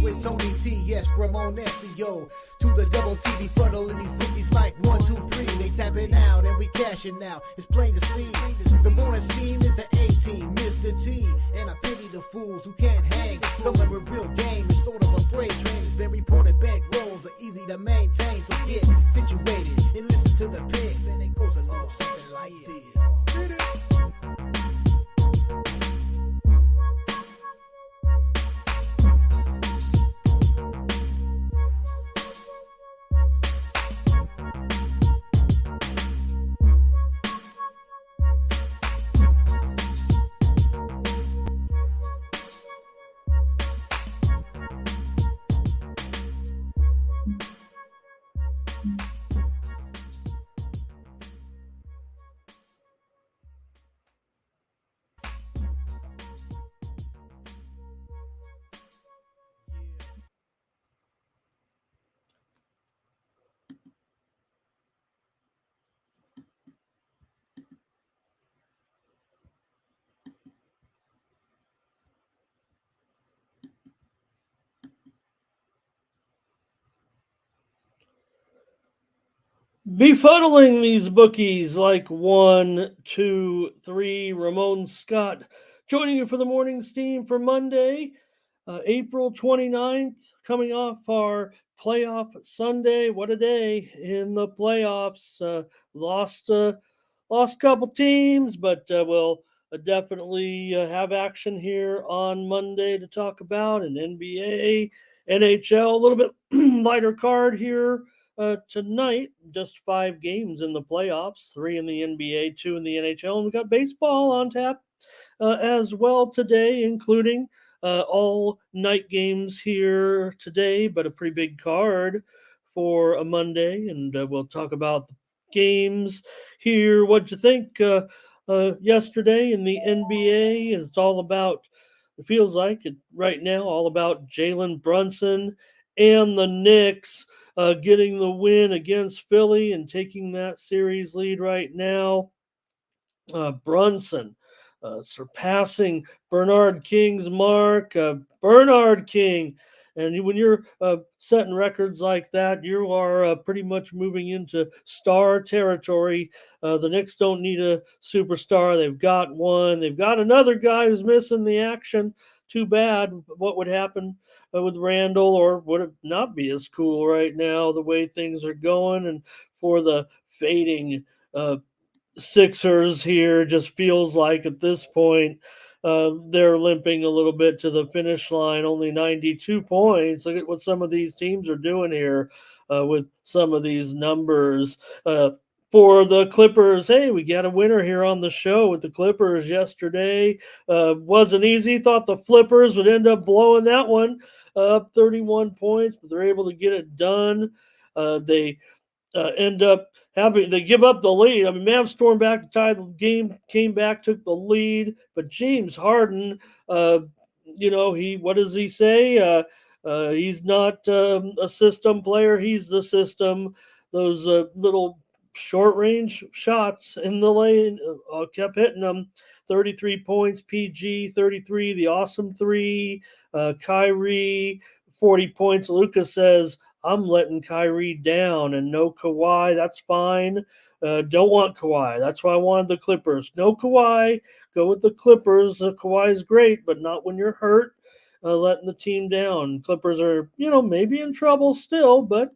with Tony T, yes, Ramon SEO. To the double T, befuddling these bookies like 1, 2, 3. They tapping out and we cashing out. It's plain to see. The morning scheme is the A-team, Mr. T. And I pity the fools who can't hang. Coming with real game is sort of a freight train. It's been reported bank rolls are easy to maintain. So get situated and listen to the picks. And it goes a little something like this. Befuddling these bookies like 1, 2, 3. Ramon Scott joining you for the morning steam for Monday, April 29th, coming off our playoff Sunday. What a day in the playoffs. Lost a couple teams, but we'll definitely have action here on Monday to talk about an NBA, NHL, a little bit lighter card here. Tonight, just 5 games in the playoffs, 3 in the NBA, 2 in the NHL, and we've got baseball on tap as well today, including all night games here today, but a pretty big card for a Monday, and we'll talk about the games here. What'd you think yesterday in the NBA? It's all about, it feels like it right now, all about Jalen Brunson and the Knicks getting the win against Philly and taking that series lead right now. Brunson surpassing Bernard King's mark. Bernard King. And when you're setting records like that, you are pretty much moving into star territory. The Knicks don't need a superstar. They've got one. They've got another guy who's missing the action. Too bad. What would happen with Randall, or would it not be as cool right now the way things are going? And for the fading Sixers here, just feels like at this point they're limping a little bit to the finish line. Only 92 points. Look at what some of these teams are doing here with some of these numbers. For the Clippers, hey, we got a winner here on the show with the Clippers yesterday. Wasn't easy. Thought the Flippers would end up blowing that one up 31 points, but they're able to get it done. They end up they give up the lead. I mean, Mavs stormed back to tie the game, came back, took the lead, but James Harden, what does he say? He's not a system player. He's the system. Those little short range shots in the lane kept hitting them. 33 points, PG, 33, the awesome 3, Kyrie, 40 points. Lucas says, I'm letting Kyrie down, and no Kawhi. That's fine. Don't want Kawhi. That's why I wanted the Clippers. No Kawhi. Go with the Clippers. Kawhi is great, but not when you're hurt. Letting the team down. Clippers are, maybe in trouble still, but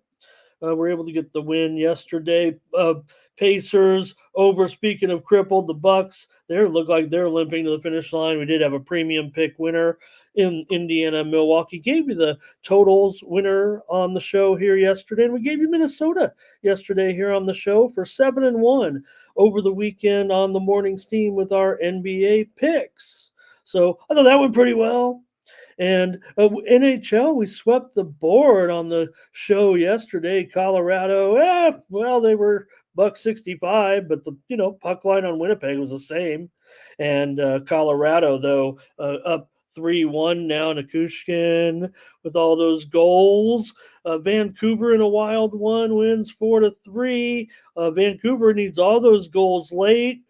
we're able to get the win yesterday. Pacers over. Speaking of crippled, the Bucks, they look like they're limping to the finish line. We did have a premium pick winner in Indiana, Milwaukee. Gave you the totals winner on the show here yesterday, and we gave you Minnesota yesterday here on the show for 7-1 over the weekend on the morning steam with our NBA picks. So I thought that went pretty well. And NHL, we swept the board on the show yesterday. Colorado, they were $1.65, but the puck line on Winnipeg was the same. And Colorado, though, up 3-1 now. Nichushkin with all those goals. Vancouver in a wild one wins 4-3. Vancouver needs all those goals late.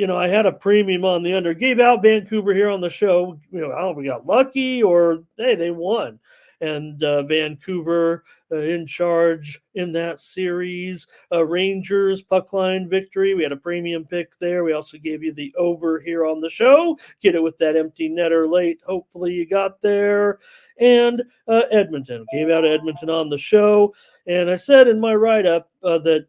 I had a premium on the under. Gave out Vancouver here on the show. I don't know if we got lucky or, hey, they won. And Vancouver in charge in that series. Rangers puck line victory. We had a premium pick there. We also gave you the over here on the show. Get it with that empty netter late. Hopefully you got there. And Edmonton. Gave out Edmonton on the show. And I said in my write-up that,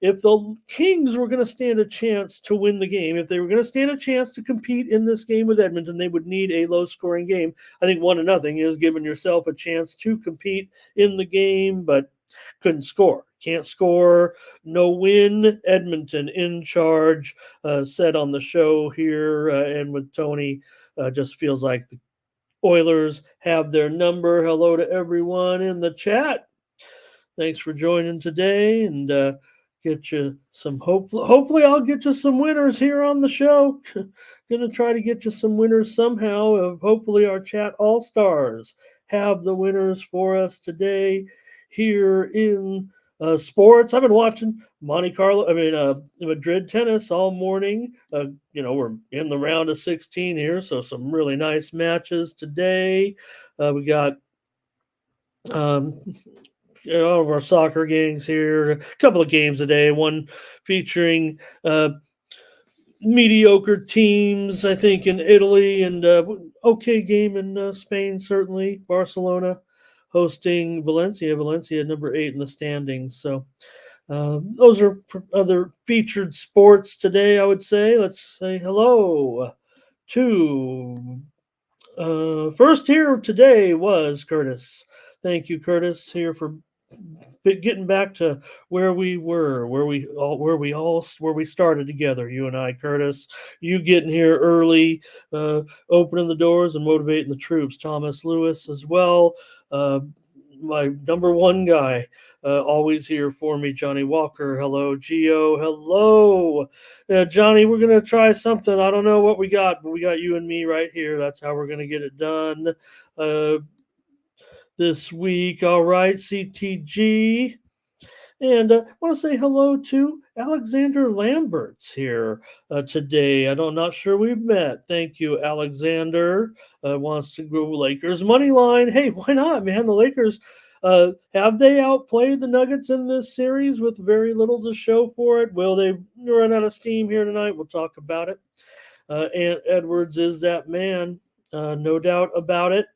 if the Kings were going to stand a chance to win the game, if they were going to stand a chance to compete in this game with Edmonton, they would need a low-scoring game. I think 1-0 is giving yourself a chance to compete in the game, but couldn't score. Can't score, no win. Edmonton in charge, said on the show here and with Tony, just feels like the Oilers have their number. Hello to everyone in the chat. Thanks for joining today, and get you some hope. Hopefully, I'll get you some winners here on the show. Gonna try to get you some winners somehow. Hopefully, our chat all stars have the winners for us today here in sports. I've been watching Madrid tennis all morning. We're in the round of 16 here, so some really nice matches today. We got all of our soccer games here, a couple of games a day, one featuring mediocre teams, I think, in Italy, and okay game in Spain, certainly. Barcelona hosting Valencia number 8 in the standings. So those are other featured sports today, I would say. Let's say hello to first here today was Curtis. Thank you, Curtis, here for getting back to where we were, where we started together, you and I, Curtis. You getting here early, opening the doors and motivating the troops. Thomas Lewis as well, my number one guy, always here for me. Johnny Walker, hello. Gio, hello. Johnny, we're gonna try something. I don't know what we got, but we got you and me right here. That's how we're gonna get it done this week. All right, CTG. And I want to say hello to Alexander Lamberts here today. I'm not sure we've met. Thank you, Alexander. Wants to go Lakers money line. Hey, why not, man? The Lakers, have they outplayed the Nuggets in this series with very little to show for it? Will they run out of steam here tonight? We'll talk about it. Ant Edwards is that man. No doubt about it.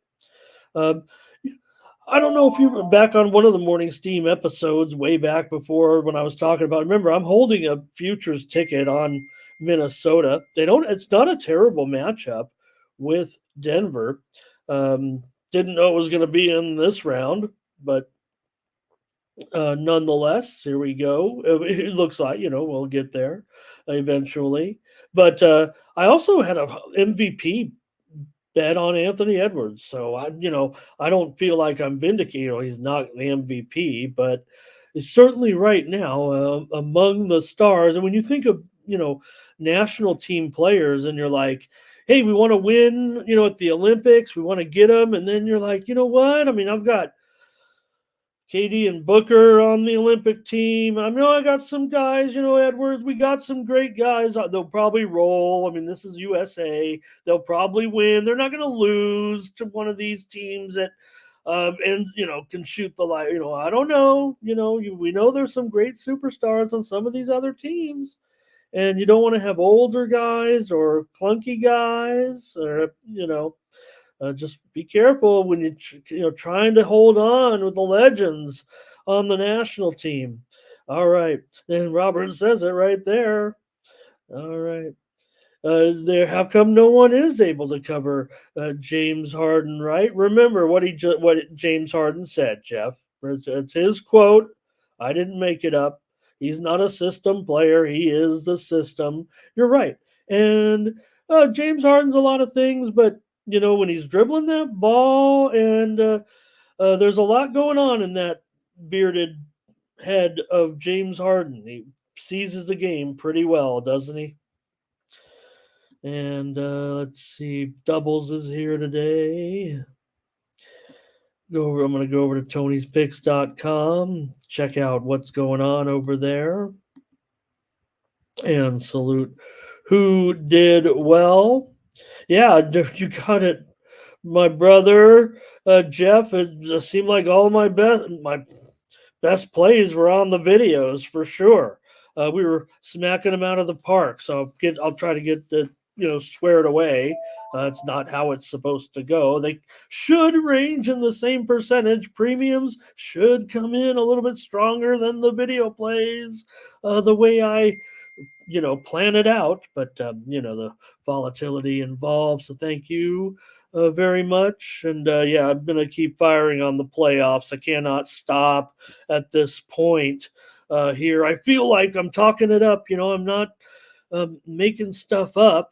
I don't know if you were back on one of the Morning Steam episodes way back before when I was talking about. Remember, I'm holding a futures ticket on Minnesota. It's not a terrible matchup with Denver. Didn't know it was going to be in this round, but nonetheless, here we go. It looks like, we'll get there eventually. But I also had a MVP bet on Anthony Edwards. So I don't feel like I'm vindicated. He's not the MVP, but it's certainly right now among the stars. And when you think of, national team players and you're like, hey, we want to win, at the Olympics, we want to get them. And then you're like, you know what? I mean, I've got KD and Booker on the Olympic team. I know I got some guys, Edwards. We got some great guys. They'll probably roll. I mean, this is USA. They'll probably win. They're not going to lose to one of these teams that, can shoot the light. I don't know. We know there's some great superstars on some of these other teams, and you don't want to have older guys or clunky guys, or just be careful when you're trying to hold on with the legends on the national team. All right, and Robert says it right there. All right, how come no one is able to cover James Harden? Right? Remember what James Harden said, Jeff. It's his quote. I didn't make it up. He's not a system player. He is the system. You're right. And James Harden's a lot of things, but when he's dribbling that ball, and there's a lot going on in that bearded head of James Harden. He seizes the game pretty well, doesn't he? And let's see, Doubles is here today. I'm going to go over to Tony'sPicks.com, check out what's going on over there, and salute who did well. Yeah, you got it. My brother Jeff. It seemed like all my best plays were on the videos for sure. We were smacking them out of the park. So I'll try to get the squared away. It's not how it's supposed to go. They should range in the same percentage. Premiums should come in a little bit stronger than the video plays. The way I plan it out, but the volatility involved. So thank you very much. And yeah, I'm gonna keep firing on the playoffs. I cannot stop at this point here. I feel like I'm talking it up. I'm not making stuff up.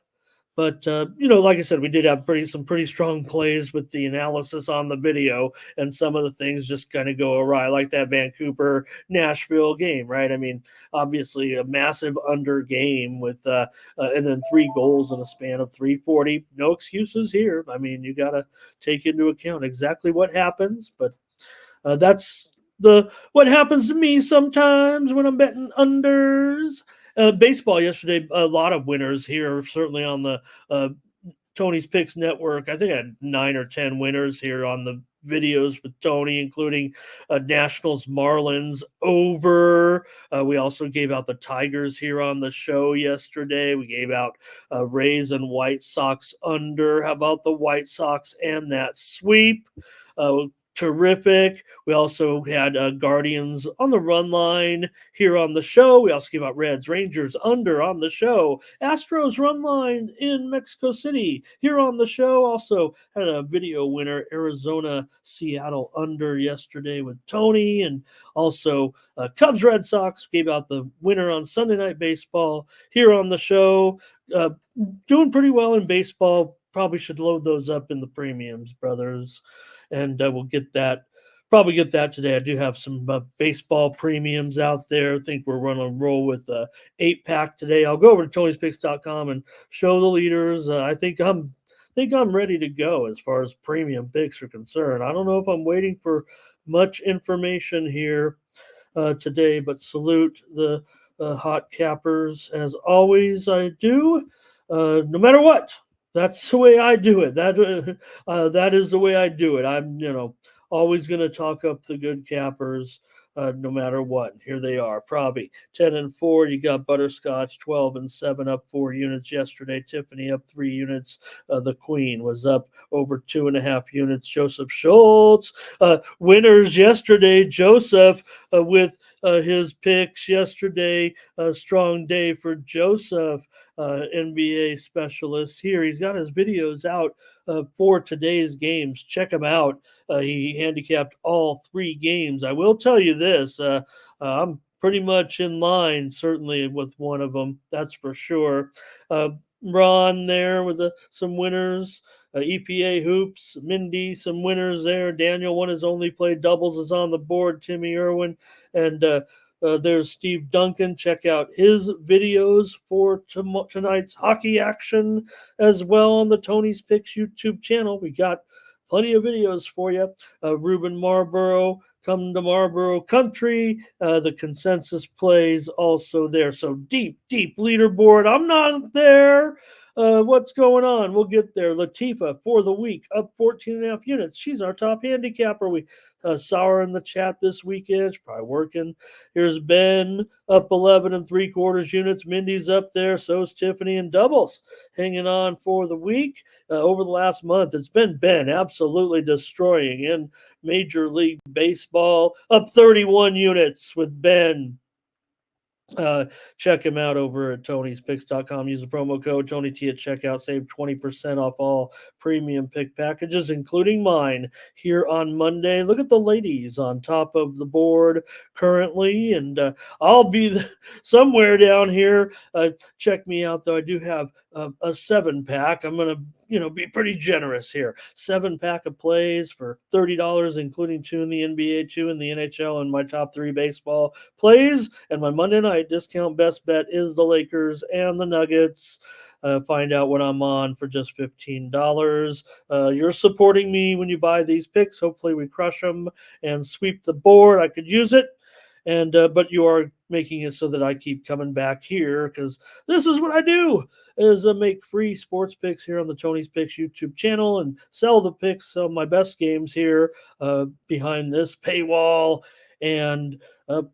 But like I said, we did have some pretty strong plays with the analysis on the video, and some of the things just kind of go awry, like that Vancouver Nashville game, right? I mean, obviously a massive under game with and then 3 goals in a span of 340. No excuses here. I mean, you got to take into account exactly what happens, but that's what happens to me sometimes when I'm betting unders. Baseball yesterday, a lot of winners here, certainly on the Tony's Picks Network. I think I had 9 or 10 winners here on the videos with Tony, including Nationals Marlins over. We also gave out the Tigers here on the show yesterday. We gave out Rays and White Sox under. How about the White Sox and that sweep? Terrific. We also had Guardians on the run line here on the show. We also gave out Reds, Rangers under on the show. Astros run line in Mexico City here on the show. Also had a video winner, Arizona, Seattle under yesterday with Tony. And also Cubs, Red Sox gave out the winner on Sunday Night Baseball here on the show. Doing pretty well in baseball. Probably should load those up in the premiums, brothers. And we'll probably get that today. I do have some baseball premiums out there. I think we're running a roll with 8-pack today. I'll go over to tonyspicks.com and show the leaders. I think I'm ready to go as far as premium picks are concerned. I don't know if I'm waiting for much information here today, but salute the hot cappers as always. I do, no matter what. That's the way I do it. That is the way I do it. I'm, always going to talk up the good cappers, no matter what. Here they are. Probably 10-4. You got Butterscotch 12-7, up 4 units yesterday. Tiffany up 3 units. The Queen was up over 2.5 units. Joseph Schultz winners yesterday. Joseph with his picks yesterday. A strong day for Joseph. NBA specialist here. He's got his videos out for today's games. Check him out. He handicapped all 3 games. I will tell you this. I'm pretty much in line, certainly with one of them. That's for sure. Ron there with some winners. EPA Hoops, Mindy, some winners there. Daniel, one has only played doubles, is on the board. Timmy Irwin, and there's Steve Duncan. Check out his videos for tonight's hockey action as well on the Tony's Picks YouTube channel. We got plenty of videos for you. Ruben Marlborough, come to Marlborough Country. The consensus plays also there. So deep leaderboard. I'm not there. What's going on? We'll get there. Latifa for the week, up 14.5 units. She's our top handicapper. We saw her in the chat this weekend. She's probably working. Here's Ben, up 11.75 units. Mindy's up there. So's Tiffany in doubles, hanging on for the week. Over the last month, it's been Ben absolutely destroying in Major League Baseball, up 31 units with Ben. Check him out over at tonyspicks.com. Use the promo code TonyT at checkout. Save 20% off all premium pick packages, including mine, here on Monday. Look at the ladies on top of the board currently, and I'll be somewhere down here. Check me out, though. I do have a 7-pack. I'm going to be pretty generous here. 7-pack of plays for $30, including 2 in the NBA, 2 in the NHL, and my top 3 baseball plays. And my Monday night discount best bet is the Lakers and the Nuggets. Find out what I'm on for just $15. You're supporting me when you buy these picks. Hopefully we crush them and sweep the board. I could use it. And but you are making it so that I keep coming back here because this is what I do is make free sports picks here on the Tony's Picks YouTube channel and sell the picks of my best games here behind this paywall and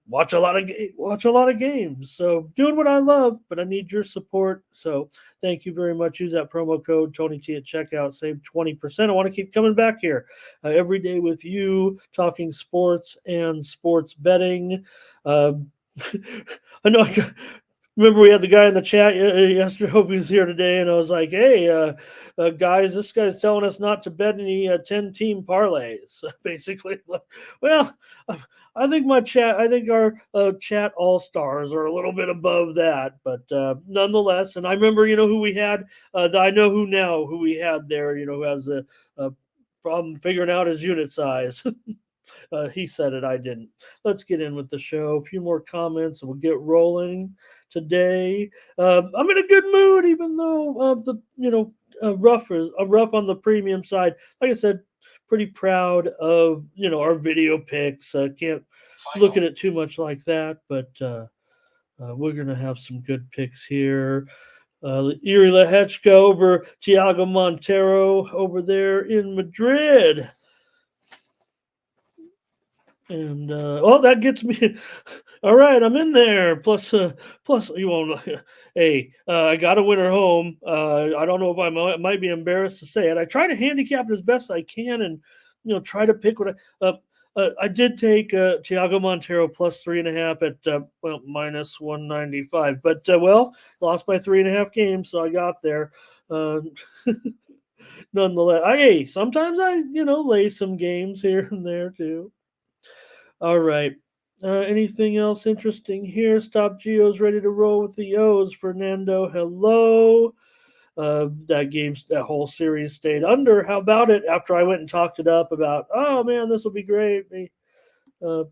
watch a lot of games. So doing what I love, but I need your support. So thank you very much. Use that promo code Tony T at checkout. Save 20%. I want to keep coming back here every day with you, talking sports and sports betting. I know. Remember, we had the guy in the chat yesterday. Hope he's here today, and I was like, "Hey, guys, this guy's telling us not to bet any 10-team parlays." Basically, well, I think our chat all stars are a little bit above that, but nonetheless. And I remember, who we had. I know who we had there. Who has a problem figuring out his unit size. He said it, I didn't. Let's get in with the show. A few more comments, and we'll get rolling today. I'm in a good mood, even though rough on the premium side. Like I said, pretty proud of our video picks. Can't look at it too much like that, but we're gonna have some good picks here. Yuri Lehechka over Tiago Montero over there in Madrid. And that gets me. All right, I'm in there. Plus you won't. Hey, I got a winner home. I don't know if I might be embarrassed to say it. I try to handicap it as best I can, and try to pick what I did take Tiago Montero plus 3.5 at minus 195. But lost by 3.5 games, so I got there. Nonetheless, sometimes I lay some games here and there too. All right. Anything else interesting here? Stop Geo's ready to roll with the O's. Fernando, hello. That whole series stayed under. How about it? After I went and talked it up about, oh man, this will be great. A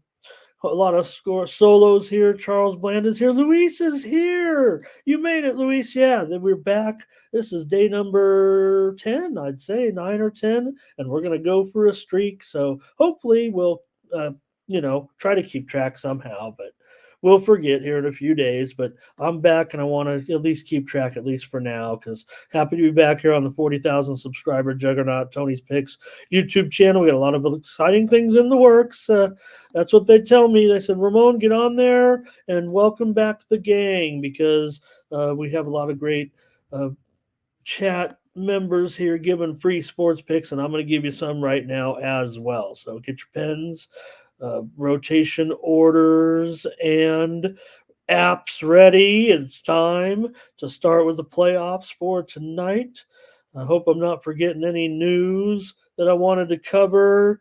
lot of score solos here. Charles Bland is here. Luis is here. You made it, Luis. Yeah, then we're back. This is day number 10, I'd say 9 or 10, and we're gonna go for a streak. So hopefully we'll try to keep track somehow, but we'll forget here in a few days. But I'm back, and I want to at least keep track, at least for now, because happy to be back here on the 40,000 subscriber juggernaut Tony's Picks YouTube channel. We got a lot of exciting things in the works. That's what they tell me. They said, Ramon, get on there and welcome back the gang, because we have a lot of great chat members here giving free sports picks, and I'm going to give you some right now as well. So get your pens, rotation orders, and apps ready. It's time to start with the playoffs for tonight. I hope I'm not forgetting any news that I wanted to cover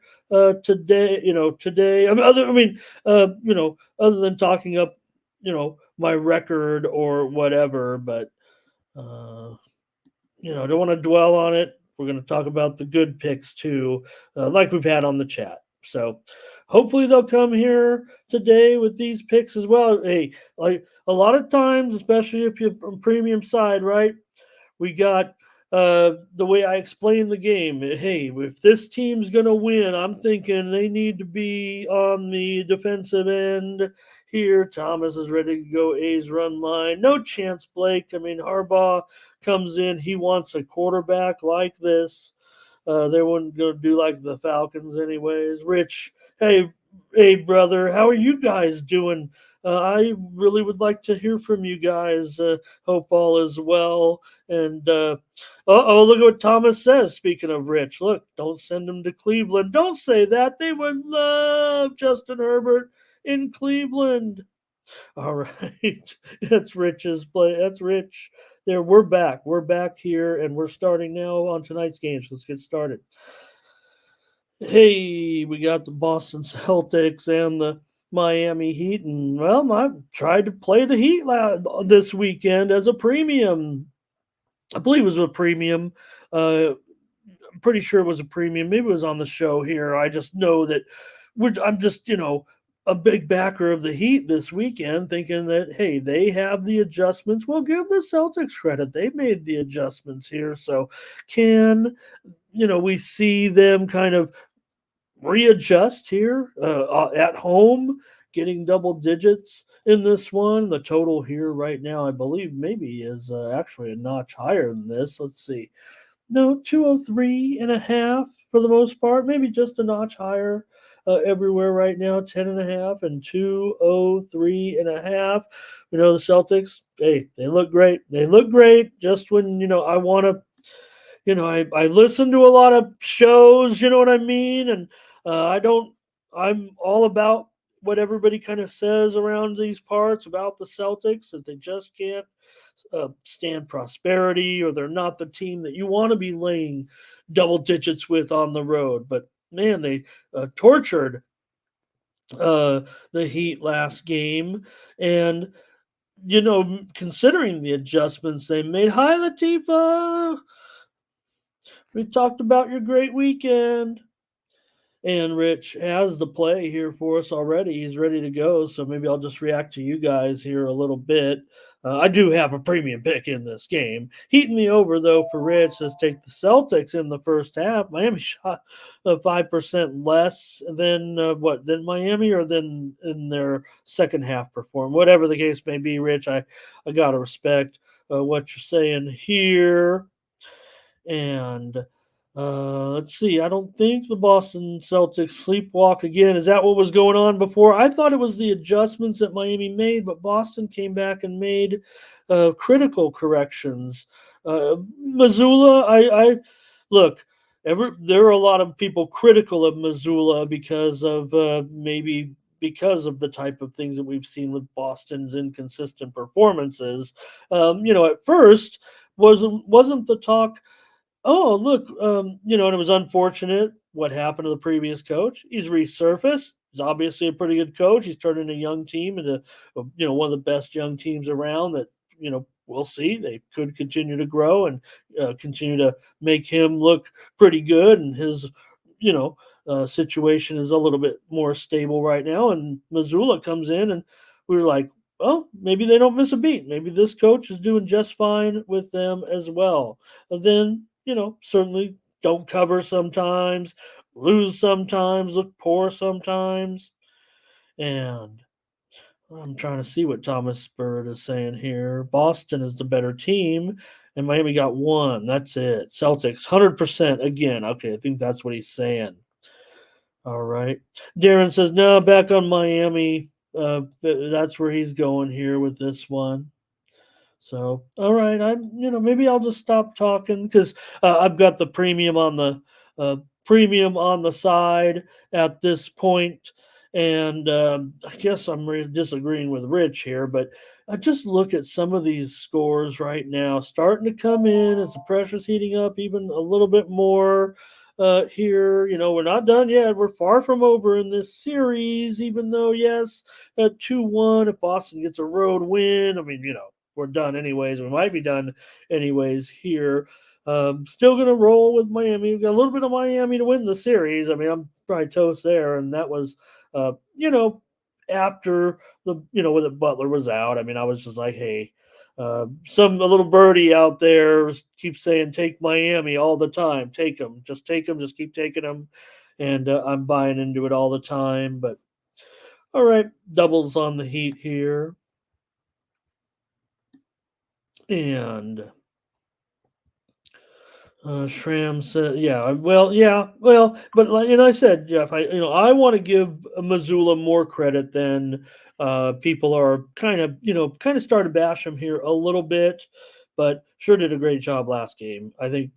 today. Other than talking up, my record or whatever. But don't want to dwell on it. We're going to talk about the good picks too, like we've had on the chat. So hopefully they'll come here today with these picks as well. Hey, like a lot of times, especially if you're on premium side, right? We got the way I explain the game. Hey, if this team's going to win, I'm thinking they need to be on the defensive end here. Thomas is ready to go A's run line. No chance, Blake. I mean, Harbaugh comes in. He wants a quarterback like this. They wouldn't go do like the Falcons anyways. Rich, hey, brother, how are you guys doing? I really would like to hear from you guys. Hope all is well. And look at what Thomas says. Speaking of Rich, look, don't send him to Cleveland. Don't say that. They would love Justin Herbert in Cleveland. All right, that's Rich's play. That's Rich. There, we're back. We're back here, and we're starting now on tonight's games. Let's get started. Hey, we got the Boston Celtics and the Miami Heat, and I tried to play the Heat this weekend as a premium. I believe it was a premium. I'm pretty sure it was a premium. Maybe it was on the show here. I just know that I'm just a big backer of the Heat this weekend, thinking that, hey, they have the adjustments. We'll give the Celtics credit. They made the adjustments here. So can, we see them kind of readjust here at home? getting double digits in this one. The total here right now, I believe, maybe is actually a notch higher than this. Let's see. No, 203.5 for the most part, maybe just a notch higher everywhere right now, 10.5 and 203.5. You know, the Celtics, hey, they look great. They look great just when, I want to, I listen to a lot of shows, you know what I mean? And I don't, I'm all about what everybody kind of says around these parts about the Celtics, that they just can't stand prosperity, or they're not the team that you want to be laying double digits with on the road. But man, they tortured uh, the Heat last game. And, considering the adjustments they made, hi, Latifa. We talked about your great weekend. And Rich has the play here for us already. He's ready to go. So maybe I'll just react to you guys here a little bit. I do have a premium pick in this game. Heating me over, though, for Rich says take the Celtics in the first half. Miami shot 5% less than than Miami, or than in their second half perform. Whatever the case may be, Rich, I got to respect what you're saying here. And let's see. I don't think the Boston Celtics sleepwalk again. Is that what was going on before? I thought it was the adjustments that Miami made, but Boston came back and made critical corrections. Missoula, I look. There are a lot of people critical of Missoula because of maybe because of the type of things that we've seen with Boston's inconsistent performances. At first wasn't the talk. Oh, look, and it was unfortunate what happened to the previous coach. He's resurfaced. He's obviously a pretty good coach. He's turning a young team into, one of the best young teams around that, we'll see. They could continue to grow and continue to make him look pretty good. And his, situation is a little bit more stable right now. And Missoula comes in, and we were like, well, maybe they don't miss a beat. Maybe this coach is doing just fine with them as well. And then, certainly don't cover sometimes, lose sometimes, look poor sometimes. And I'm trying to see what Thomas Bird is saying here. Boston is the better team, and Miami got one. That's it. Celtics, 100% again. Okay, I think that's what he's saying. All right. Darren says, no, back on Miami. That's where he's going here with this one. So, all right, maybe I'll just stop talking because I've got the premium on the side at this point, and I guess I'm disagreeing with Rich here, but I just look at some of these scores right now, starting to come in as the pressure's heating up even a little bit more. Here, we're not done yet. We're far from over in this series, even though, yes, 2-1, if Boston gets a road win, I mean, we're done anyways. We might be done anyways here. Still going to roll with Miami. We've got a little bit of Miami to win the series. I mean, I'm probably toast there. And that was, after when the Butler was out. I mean, I was just like, hey, a little birdie out there keeps saying, take Miami all the time. Take them. Just keep taking them. And I'm buying into it all the time. But all right, doubles on the Heat here. And Shram said, but and I said, Jeff, I want to give Missoula more credit than people are kind of started to bash him here a little bit, but sure did a great job last game. I think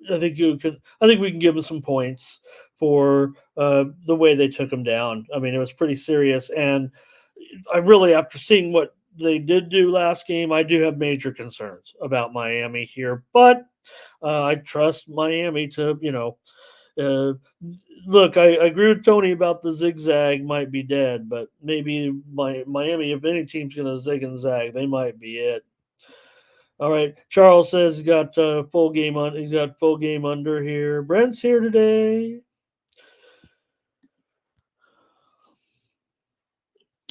we can give him some points for the way they took him down. I mean, it was pretty serious, and I really, after seeing what they did do last game, I do have major concerns about Miami here, but I trust Miami to, look, I agree with Tony about the zigzag might be dead, but maybe Miami, if any team's going to zig and zag, they might be it. All right. Charles says he's got full game on. He's got full game under here. Brent's here today.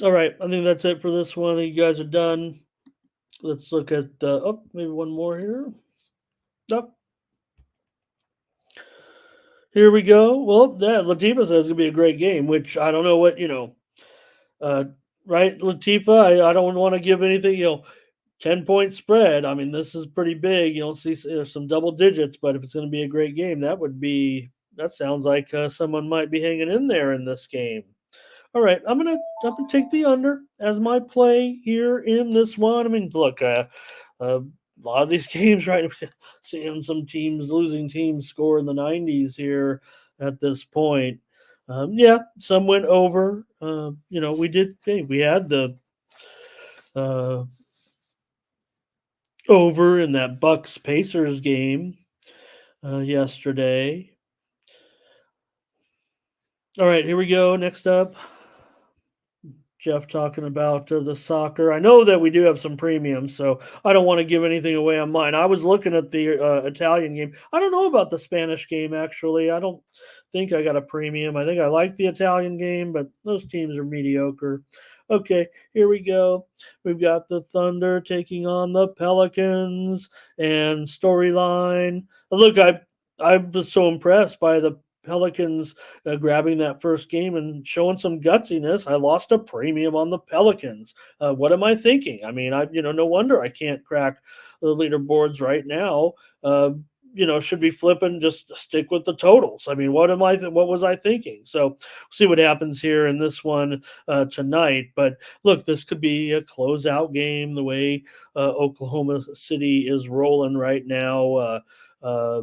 All right. I think that's it for this one. I think you guys are done. Let's look at maybe one more here. Up. Here we go. Well, that Latifa says it's gonna be a great game, which I don't know what Right, Latifa? I don't want to give anything, 10-point spread. I mean, this is pretty big. You don't see some double digits, but if it's going to be a great game, that sounds like someone might be hanging in there in this game. All right, I'm gonna take the under as my play here in this one. I mean, look, a lot of these games, right? Seeing some teams, losing teams, score in the 90s here at this point. Yeah, some went over. We did. Hey, we had the uh, over in that Bucks Pacers game yesterday. All right, here we go. Next up, Jeff talking about the soccer. I know that we do have some premiums, so I don't want to give anything away on mine. I was looking at the Italian game. I don't know about the Spanish game, actually. I don't think I got a premium. I think I like the Italian game, but those teams are mediocre. Okay, here we go. We've got the Thunder taking on the Pelicans and storyline. Look, I was so impressed by the Pelicans grabbing that first game and showing some gutsiness. I lost a premium on the Pelicans. What am I thinking? I mean, no wonder I can't crack the leaderboards right now. Should be flipping, just stick with the totals. I mean, what was I thinking? So see what happens here in this one tonight. But look, this could be a closeout game the way Oklahoma City is rolling right now. Uh,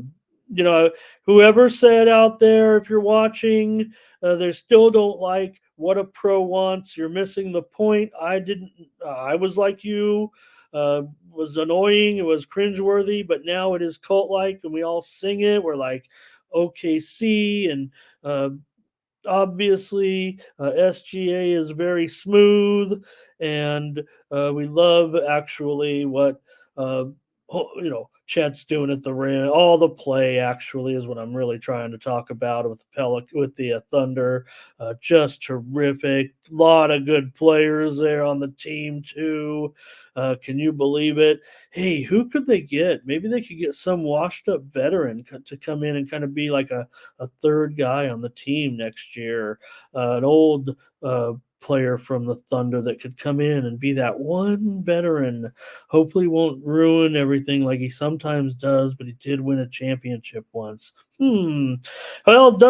Whoever said out there, if you're watching, they still don't like what a pro wants. You're missing the point. I didn't. I was like you. Was annoying. It was cringeworthy, but now it is cult-like, and we all sing it. We're like OKC, and obviously SGA is very smooth, and we love actually what. Chet's doing at the rim. All the play actually is what I'm really trying to talk about with the Thunder. Just terrific. A lot of good players there on the team too. Can you believe it? Hey, who could they get? Maybe they could get some washed up veteran to come in and kind of be like a third guy on the team next year. An old player from the Thunder that could come in and be that one veteran. Hopefully won't ruin everything like he sometimes does, but he did win a championship once. Well,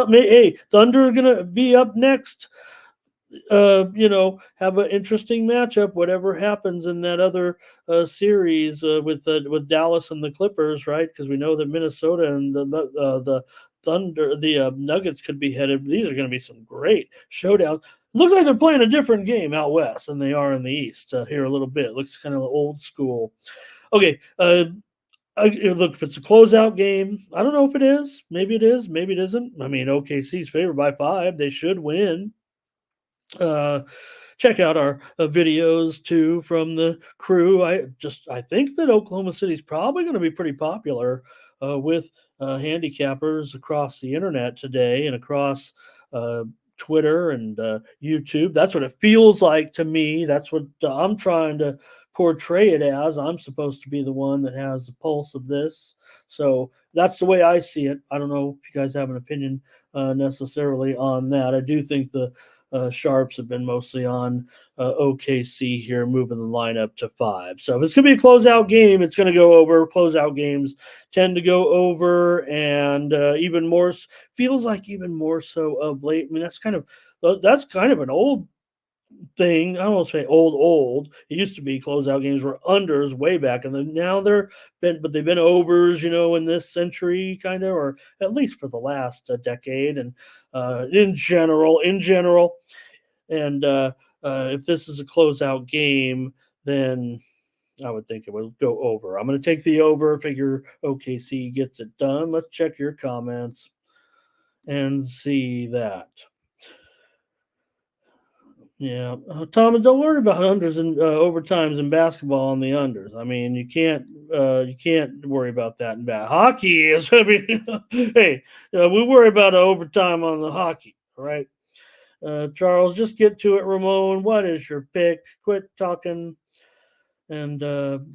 hey, Thunder are gonna be up next. Have an interesting matchup. Whatever happens in that other series with Dallas and the Clippers, right? Because we know that Minnesota and the Thunder, the Nuggets could be headed. These are going to be some great showdowns. Looks like they're playing a different game out west than they are in the east here a little bit. Looks kind of old school. Okay. Look, if it's a closeout game, I don't know if it is. Maybe it is. Maybe it isn't. I mean, OKC's favored by 5. They should win. Check out our videos too from the crew. I think that Oklahoma City is probably going to be pretty popular with handicappers across the internet today and across Twitter and YouTube. That's what it feels like to me. That's what I'm trying to portray it as. I'm supposed to be the one that has the pulse of this. So that's the way I see it. I don't know if you guys have an opinion necessarily on that. I do think the Sharps have been mostly on OKC here, moving the lineup to 5. So if it's going to be a closeout game, it's going to go over. Closeout games tend to go over, and even more feels like even more so of late. I mean, that's kind of an old thing. I don't want to say old. It used to be closeout games were unders way back, and then now they've been overs, in this century, kind of, or at least for the last decade, and in general, and if this is a closeout game, then I would think it would go over. I'm going to take the over. Figure OKC gets it done. Let's check your comments and see that. Yeah, Thomas, don't worry about unders and overtimes in basketball on the unders. I mean, you can't worry about that in hockey. Is I mean, hey, we worry about overtime on the hockey, all right? Charles, just get to it. Ramon, what is your pick? Quit talking. And the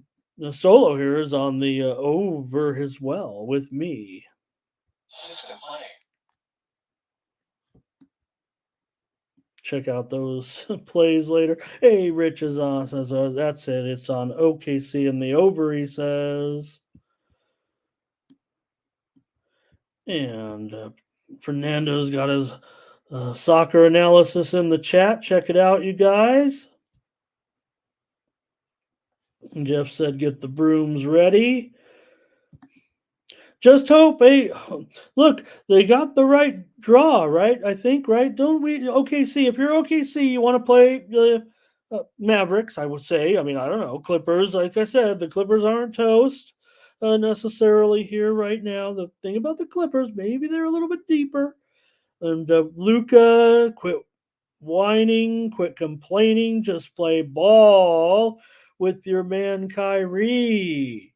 solo here is on the over as well with me. check out those plays later. Hey, Rich is on. Says that's it. It's on OKC and the over. He says, and Fernando's got his soccer analysis in the chat. Check it out, you guys. And Jeff said, "Get the brooms ready." Just hope. Hey, look, they got the right draw, right? I think, right? Don't we? OKC. If you're OKC, you want to play the Mavericks. I would say. I mean, I don't know. Clippers. Like I said, the Clippers aren't toast necessarily here right now. The thing about the Clippers, maybe they're a little bit deeper. And Luka, quit whining, quit complaining, just play ball with your man Kyrie.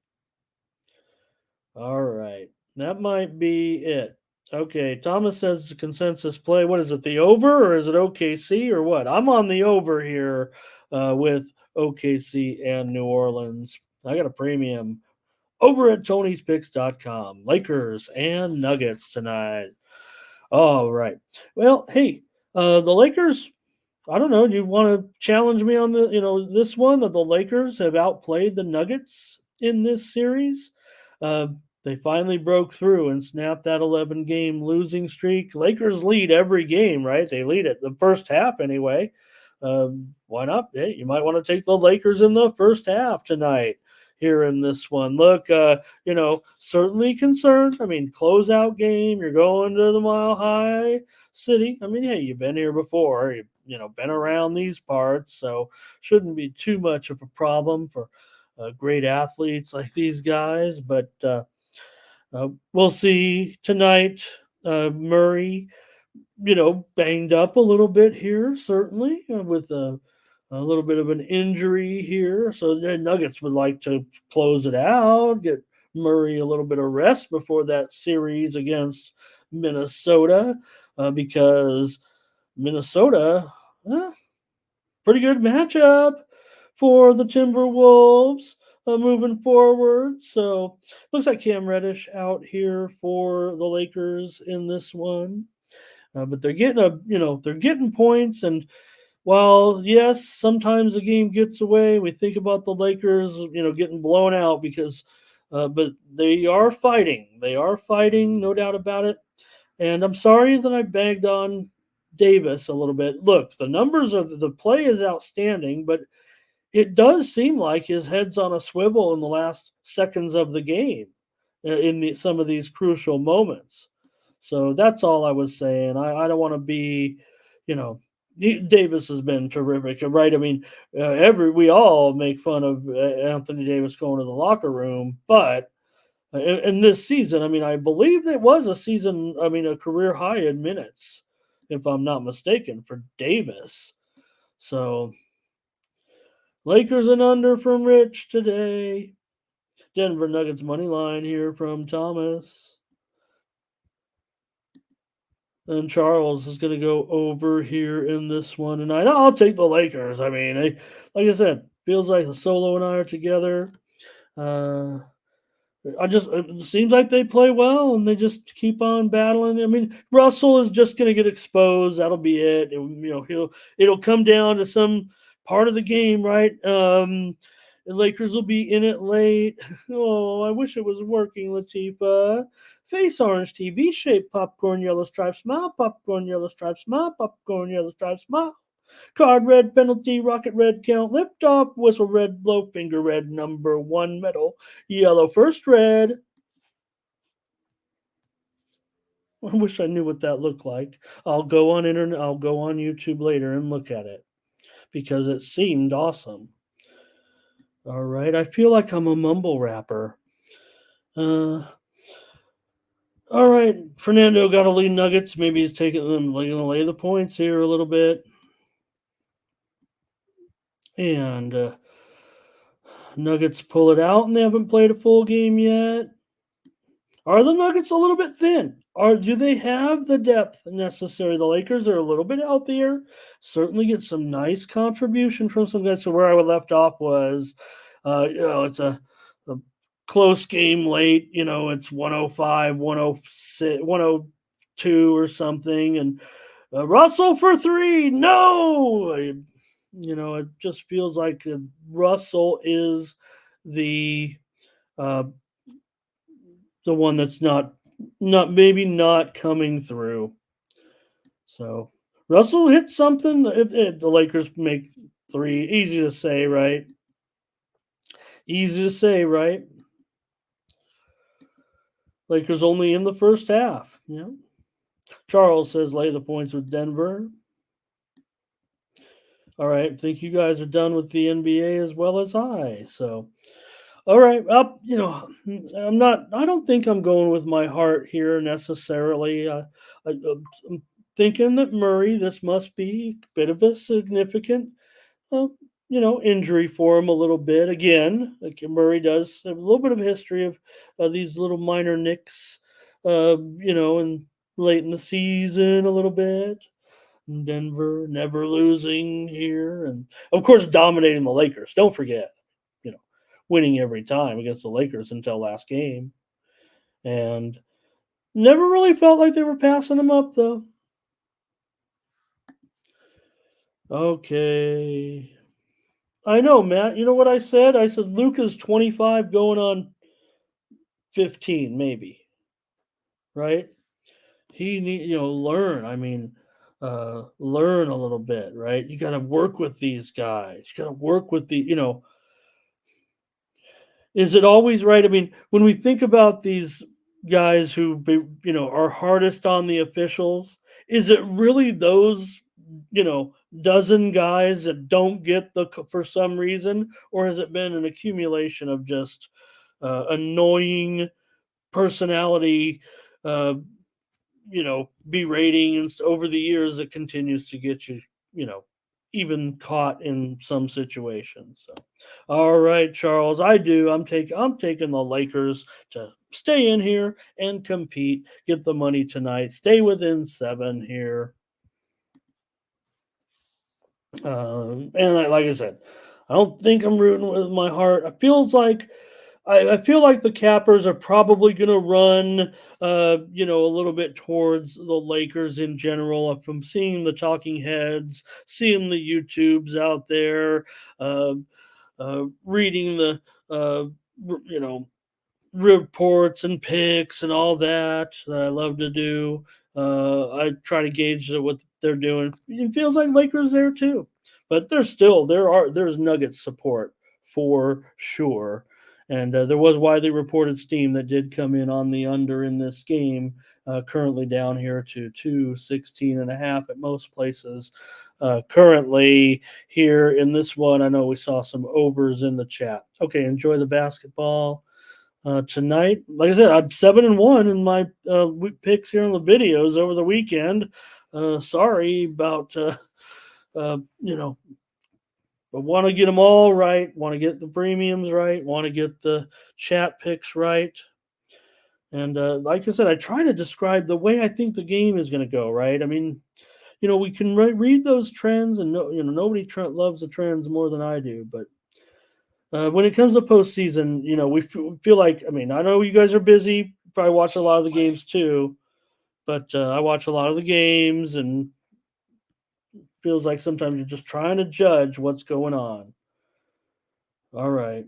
All right. That might be it. Okay. Thomas says the consensus play. What is it? The over, or is it OKC, or what? I'm on the over here with OKC and New Orleans. I got a premium over at Tony'sPicks.com. Lakers and Nuggets tonight. All right. Well, hey, the Lakers. I don't know. Do you want to challenge me on this one that the Lakers have outplayed the Nuggets in this series? They finally broke through and snapped that 11-game losing streak. Lakers lead every game, right? They lead it the first half anyway. Why not? Hey, you might want to take the Lakers in the first half tonight here in this one. Look, certainly concerned. I mean, closeout game. You're going to the Mile High City. I mean, hey, you've been here before. You've been around these parts, so shouldn't be too much of a problem for great athletes like these guys. But we'll see tonight. Murray, banged up a little bit here, certainly with a little bit of an injury here. So the Nuggets would like to close it out, get Murray a little bit of rest before that series against Minnesota, because Minnesota, pretty good matchup for the Timberwolves moving forward. So looks like Cam Reddish out here for the Lakers in this one. But they're getting points. And while, yes, sometimes the game gets away, we think about the Lakers, getting blown out but they are fighting. They are fighting, no doubt about it. And I'm sorry that I bagged on Davis a little bit. Look, the play is outstanding, but it does seem like his head's on a swivel in the last seconds of the game in some of these crucial moments. So that's all I was saying. I don't want to be, Davis has been terrific, right? I mean, we all make fun of Anthony Davis going to the locker room, but in this season, I mean, I believe it was a career high in minutes, if I'm not mistaken, for Davis. So Lakers and under from Rich today. Denver Nuggets money line here from Thomas. And Charles is going to go over here in this one tonight. I'll take the Lakers. I mean, like I said, feels like Solo and I are together. It seems like they play well and they just keep on battling. I mean, Russell is just going to get exposed. That'll be it. It'll come down to some part of the game, right? The Lakers will be in it late. Oh, I wish it was working, Latifa. Face orange TV shape, popcorn yellow stripe smile, popcorn yellow stripe smile, popcorn yellow stripe smile. Card red, penalty, rocket red, count, lift off, whistle red, blow, finger red, number one, medal, yellow, first red. I wish I knew what that looked like. I'll go on YouTube later and look at it because it seemed awesome. All right, I feel like I'm a mumble rapper. All right, Fernando got to lead Nuggets. Maybe he's taking them, going to lay the points here a little bit. And Nuggets pull it out, and they haven't played a full game yet. Are the Nuggets a little bit thin? Do they have the depth necessary? The Lakers are a little bit healthier. Certainly get some nice contribution from some guys. So where I would left off was, it's a close game late. It's 105, 106, 102 or something. And Russell for 3. No. It just feels like Russell is the one that's not maybe not coming through. So Russell hit something. If the Lakers make 3, easy to say, right? Easy to say, right? Lakers only in the first half. Yeah. Charles says lay the points with Denver. All right. Think you guys are done with the NBA as well as I. So, all right. I'm not. I don't think I'm going with my heart here necessarily. I'm thinking that Murray. This must be a bit of a significant, uh, injury for him a little bit. Again, like Murray does have a little bit of history of these little minor nicks. And late in the season a little bit. Denver never losing here, and of course dominating the Lakers. Don't forget, winning every time against the Lakers until last game, and never really felt like they were passing them up though. Okay, I know, Matt. You know what I said? I said Luka's 25 going on 15, maybe. Right? He need learn. I mean, learn a little bit, right? You got to work with these guys. You got to work with is it always right? I mean, when we think about these guys who are hardest on the officials, is it really those dozen guys that don't get for some reason, or has it been an accumulation of just annoying personality, uh, berating and over the years that continues to get you, you know, even caught in some situations. So, all right, Charles, I'm taking the Lakers to stay in here and compete, get the money tonight, stay within 7 here. And like I said, I don't think I'm rooting with my heart. It feels like I feel like the Cappers are probably going to run, a little bit towards the Lakers in general. If I'm seeing the talking heads, seeing the YouTubes out there, uh, reading the, uh, you know, reports and picks and all that I love to do. I try to gauge what they're doing. It feels like Lakers there too, but there's Nuggets support for sure. And there was widely reported steam that did come in on the under in this game, currently down here to 216.5 at most places. Currently here in this one, I know we saw some overs in the chat. Okay, enjoy the basketball tonight. Like I said, I'm 7-1 in my picks here on the videos over the weekend. Sorry about but want to get them all right. Want to get the premiums right. Want to get the chat picks right. And like I said, I try to describe the way I think the game is going to go. Right. I mean, we can read those trends, and nobody loves the trends more than I do, but. When it comes to postseason, we feel like, I mean, I know you guys are busy, probably watch a lot of the games too, but I watch a lot of the games, and feels like sometimes you're just trying to judge what's going on. All right,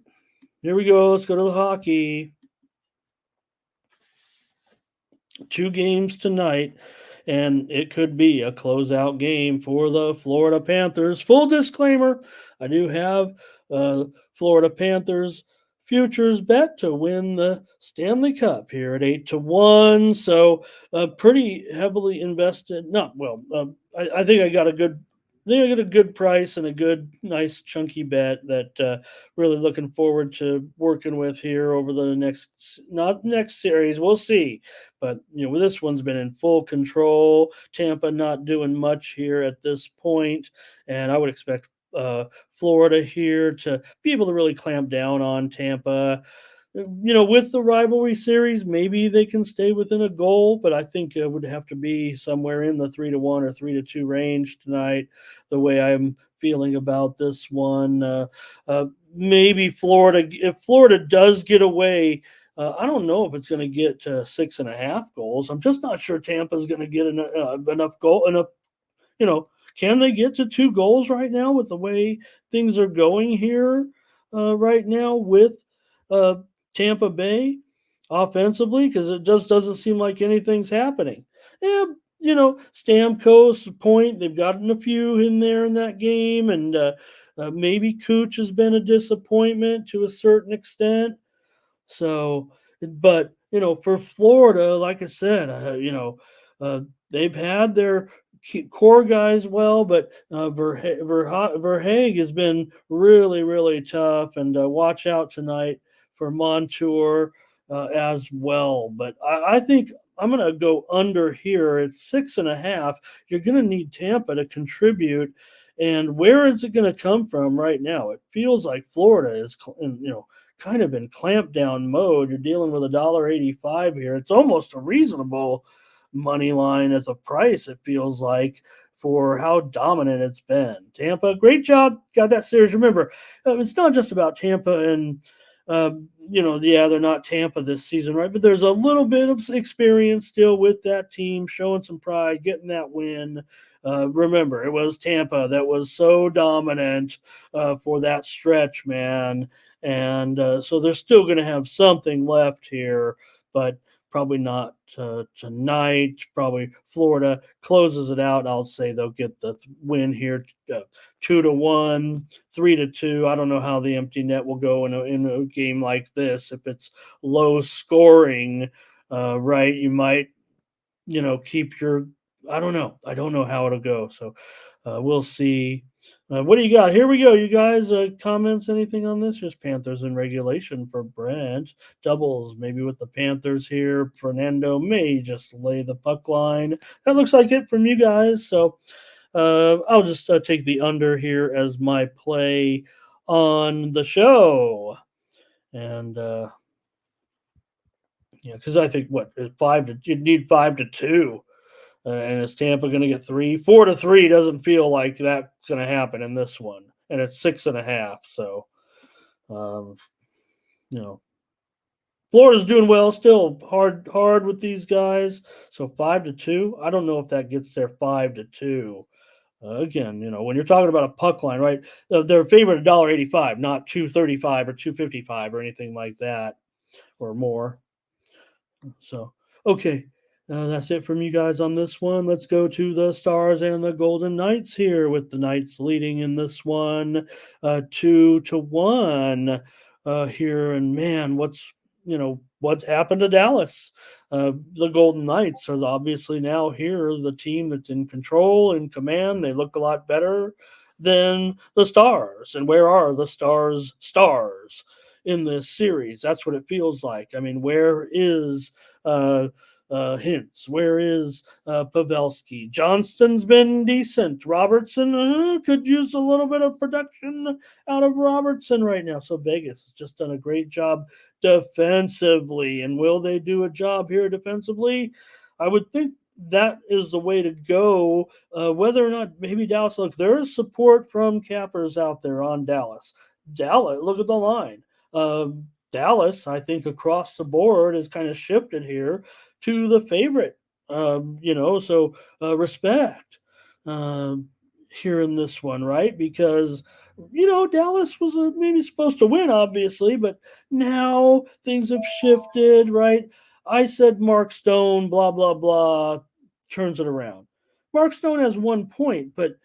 here we go. Let's go to the hockey. 2 games tonight, and it could be a closeout game for the Florida Panthers. Full disclaimer, I do have Florida Panthers futures bet to win the Stanley Cup here at 8-1. So pretty heavily invested. I think I got a good. I think I got a good price and a good, nice, chunky bet that really looking forward to working with here over the next series. We'll see, but this one's been in full control. Tampa not doing much here at this point, and I would expect Florida here to be able to really clamp down on Tampa. With the rivalry series, maybe they can stay within a goal, but I think it would have to be somewhere in the 3-1 or 3-2 range tonight. The way I'm feeling about this one, maybe Florida. If Florida does get away, I don't know if it's going to get to 6.5 goals. I'm just not sure Tampa's going to get enough can they get to 2 goals right now with the way things are going here right now with uh, Tampa Bay offensively? Because it just doesn't seem like anything's happening. Yeah, Stamkos, Point, they've gotten a few in there in that game, and maybe Cooch has been a disappointment to a certain extent. So, but for Florida, like I said, uh, they've had their core guys well, but Verhaeg has been really, really tough. And watch out tonight for Montour as well. But I think I'm going to go under here at 6.5. You're going to need Tampa to contribute. And where is it going to come from right now? It feels like Florida is, kind of in clamp down mode. You're dealing with $1.85 here. It's almost a reasonable money line at the price, it feels like, for how dominant it's been. Tampa, great job. Got that series. Remember, it's not just about Tampa and, they're not Tampa this season, right? But there's a little bit of experience still with that team, showing some pride, getting that win. Remember, it was Tampa that was so dominant for that stretch, man. And so they're still going to have something left here, but probably not tonight. Probably Florida closes it out. I'll say they'll get the win here, 2-1, 3-2. I don't know how the empty net will go in a game like this. If it's low scoring, right, you might, keep your. I don't know. I don't know how it'll go. So we'll see. What do you got? Here we go, you guys. Comments, anything on this? Just Panthers in regulation for Brent. Doubles, maybe with the Panthers here. Fernando may just lay the puck line. That looks like it from you guys. So I'll just take the under here as my play on the show. And because I think you'd need 5-2. And is Tampa going to get 3? 4-3 doesn't feel like that's going to happen in this one. And it's 6.5. So, Florida's doing well, still hard with these guys. So 5-2. I don't know if that gets there 5-2. Again, when you're talking about a puck line, right? They're favored $1.85, not $2.35 or $2.55 or anything like that, or more. So, okay. That's it from you guys on this one. Let's go to the Stars and the Golden Knights here, with the Knights leading in this one 2-1 here. And man, what's happened to Dallas? The Golden Knights are obviously now here the team that's in control, in command. They look a lot better than the Stars. And where are the Stars in this series? That's what it feels like. I mean, where is Hintz? Where is Pavelski? Johnston's been decent. Robertson could use a little bit of production out of Robertson right now. So Vegas has just done a great job defensively. And will they do a job here defensively? I would think that is the way to go. Whether or not maybe Dallas, look, there is support from cappers out there on Dallas. Look at the line. Dallas, I think, across the board has kind of shifted here to the favorite. So respect here in this one, right? Because Dallas was maybe supposed to win, obviously, but now things have shifted, right? I said Mark Stone, blah blah blah, turns it around. Mark Stone has 1 point, but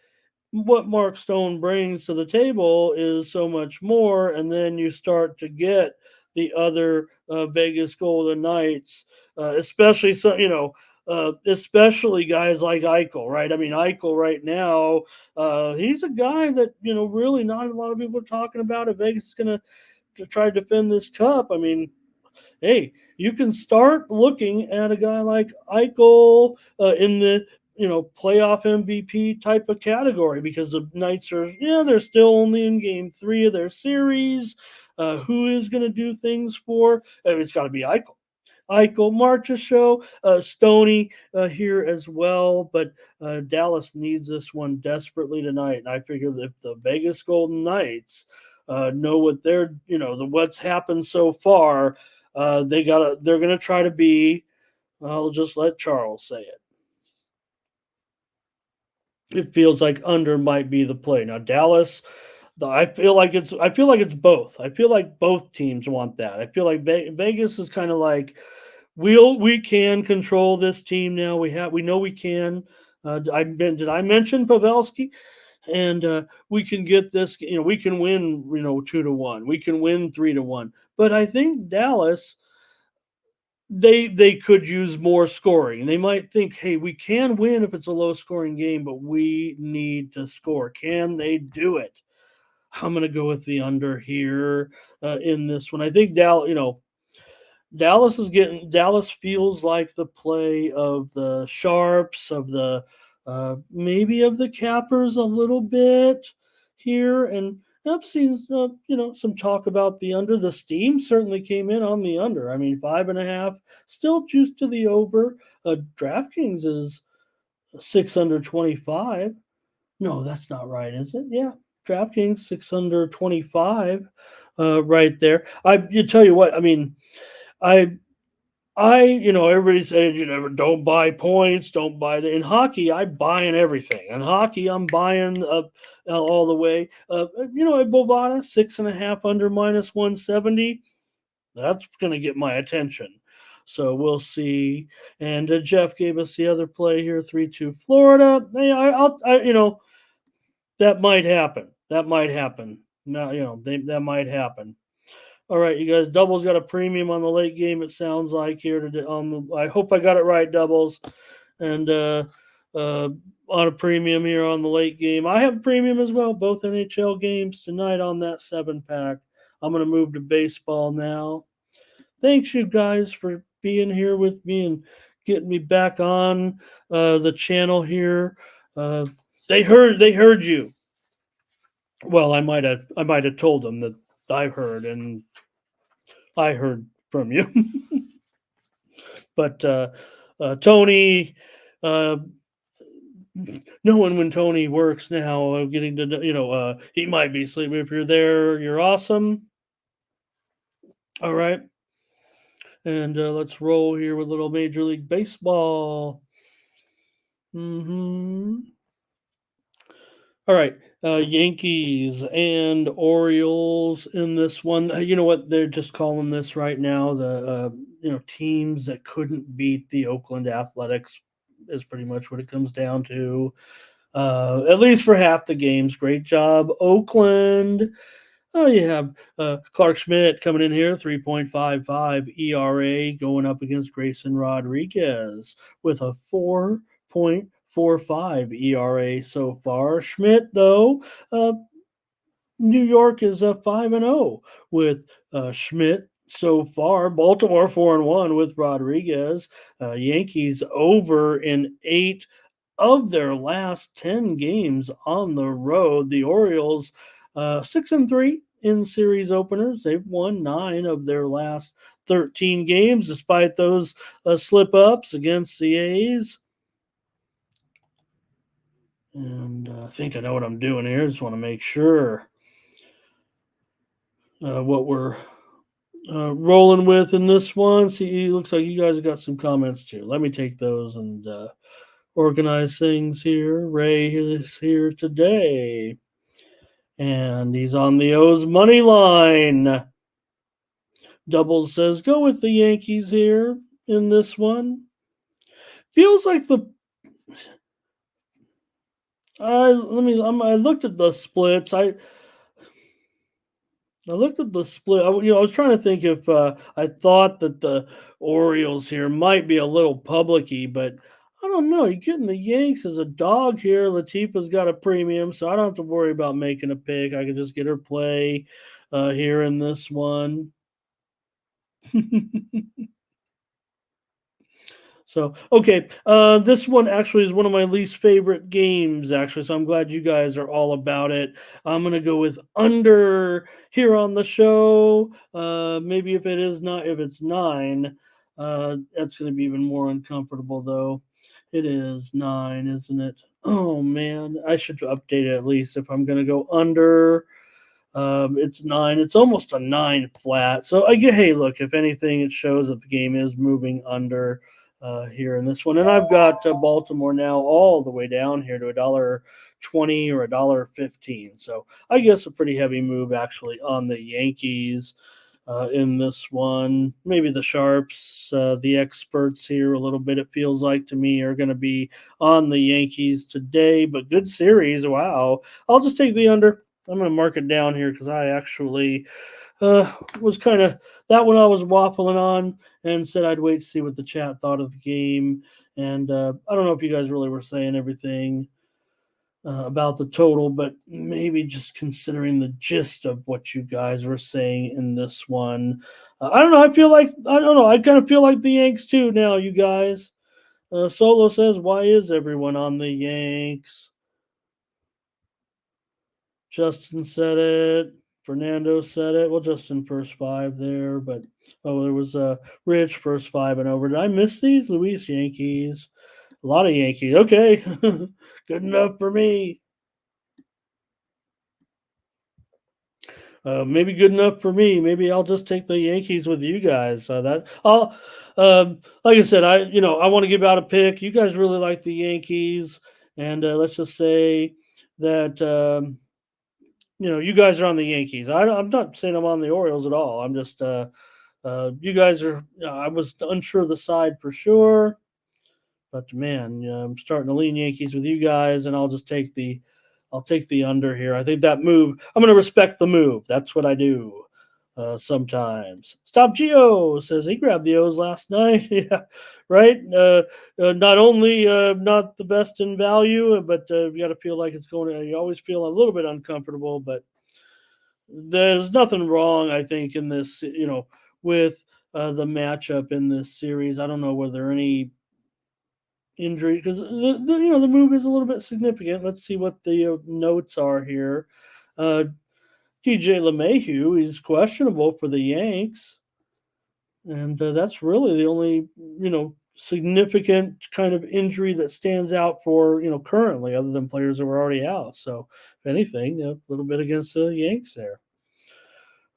what Mark Stone brings to the table is so much more, and then you start to get the other Vegas Golden Knights, especially especially guys like Eichel, right? I mean, Eichel right now, he's a guy that really not a lot of people are talking about. If Vegas is going to try to defend this cup, I mean, hey, you can start looking at a guy like Eichel in the playoff MVP type of category, because the Knights they're still only in game 3 of their series. Who is going to do things for? It's got to be Eichel. March's show, Stoney here as well, but Dallas needs this one desperately tonight. And I figure that if the Vegas Golden Knights know what what's happened so far, they're going to try to be. I'll just let Charles say it. it feels like under might be the play. Now Dallas, I feel like it's both. I feel like both teams want that. I feel like Vegas is kind of like we can control this team now. We know we can. Did I mention Pavelski? And we can get this. We can win. 2-1. We can win 3-1. But I think Dallas, they could use more scoring. They might think, hey, we can win if it's a low scoring game, but we need to score. Can they do it? I'm going to go with the under here in this one. I think Dallas feels like the play of the Sharps, of the maybe of the Cappers a little bit here, and I've seen some talk about the under. The steam certainly came in on the under. I mean, 5.5, still juiced to the over. DraftKings is 625. No, that's not right, is it? Yeah, DraftKings 625, right there. You tell you what, I mean, I everybody says don't buy points, don't buy in hockey. I'm buying everything. In hockey, I'm buying all the way. At Bovada 6.5 under -170. That's going to get my attention. So we'll see. And Jeff gave us the other play here, 3-2 Florida. Hey, that might happen. That might happen. Now, that might happen. All right, you guys. Doubles got a premium on the late game. It sounds like here today. I hope I got it right, Doubles, and on a premium here on the late game. I have premium as well. Both NHL games tonight on that 7-pack. I'm going to move to baseball now. Thanks, you guys, for being here with me and getting me back on the channel here. They heard you. Well, I might have told them that I heard, and I heard from you. But Tony, knowing when Tony works now, getting to he might be sleeping. If you're there, you're awesome. All right, and let's roll here with little Major League Baseball. All right, Yankees and Orioles in this one. You know what? They're just calling this right now the teams that couldn't beat the Oakland Athletics is pretty much what it comes down to. At least for half the games. Great job, Oakland. Oh, you have Clark Schmidt coming in here, 3.55 ERA, going up against Grayson Rodriguez with a 4.45 ERA so far. Schmidt, though, New York is 5-0 with Schmidt so far. Baltimore 4-1 with Rodriguez. Yankees over in 8 of their last 10 games on the road. The Orioles 6-3 in series openers. They've won 9 of their last 13 games, despite those slip ups against the A's. And I think I know what I'm doing here. Just want to make sure what we're rolling with in this one. See, it looks like you guys have got some comments too. Let me take those and organize things here. Ray is here today, and he's on the O's money line. Doubles says go with the Yankees here in this one. Feels like I looked at the splits. I looked at the split. I was trying to think if I thought that the Orioles here might be a little public-y, but I don't know. You're getting the Yanks as a dog here. Latifa's got a premium, so I don't have to worry about making a pick. I can just get her play here in this one. So, okay, this one actually is one of my least favorite games, actually, so I'm glad you guys are all about it. I'm going to go with under here on the show. Maybe if it's 9, that's going to be even more uncomfortable, though. It is 9, isn't it? Oh, man, I should update it at least if I'm going to go under. It's 9. It's almost a 9 flat. So, hey, look, if anything, it shows that the game is moving under. here in this one. And I've got Baltimore now all the way down here to $1.20 or $1.15. So I guess a pretty heavy move actually on the Yankees in this one. Maybe the sharps, the experts here a little bit, it feels like to me, are going to be on the Yankees today. But good series. Wow. I'll just take the under. I'm going to mark it down here because I actually was kind of that one I was waffling on and said I'd wait to see what the chat thought of the game. And I don't know if you guys really were saying everything about the total, but maybe just considering the gist of what you guys were saying in this one. I don't know. I don't know. I kind of feel like the Yanks too now, you guys. Solo says, why is everyone on the Yanks? Justin said it. Fernando said it. Well, Justin first five there, but there was Rich first five and over. Did I miss these? Luis Yankees. A lot of Yankees. Okay. Good enough for me. Maybe good enough for me. Maybe I'll just take the Yankees with you guys. That I'll, like I said, I want to give out a pick. You guys really like the Yankees, and let's just say that you guys are on the Yankees. I'm not saying I'm on the Orioles at all. I'm just you guys are. I was unsure of the side for sure, but man, I'm starting to lean Yankees with you guys, and I'll just take the under here. I think that move. I'm going to respect the move. That's what I do. Sometimes. Stop Geo says he grabbed the O's last night. Yeah, right. Not only not the best in value, but you got to feel like it's going to. You always feel a little bit uncomfortable, but there's nothing wrong, I think, in this. With the matchup in this series. I don't know whether there are any injury because the move is a little bit significant. Let's see what the notes are here. TJ LeMahieu is questionable for the Yanks, and that's really the only significant kind of injury that stands out for currently, other than players that were already out. So if anything, a little bit against the Yanks there.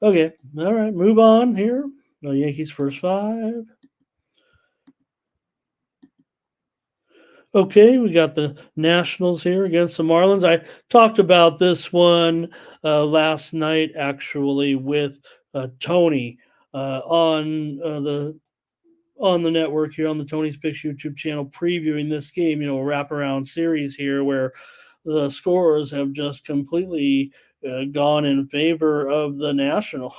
Okay, all right, move on here. The Yankees first five. Okay, we got the Nationals here against the Marlins. I talked about this one last night, actually, with Tony on the network here on the Tony's Picks YouTube channel, previewing this game. A wraparound series here where the scores have just completely gone in favor of the National.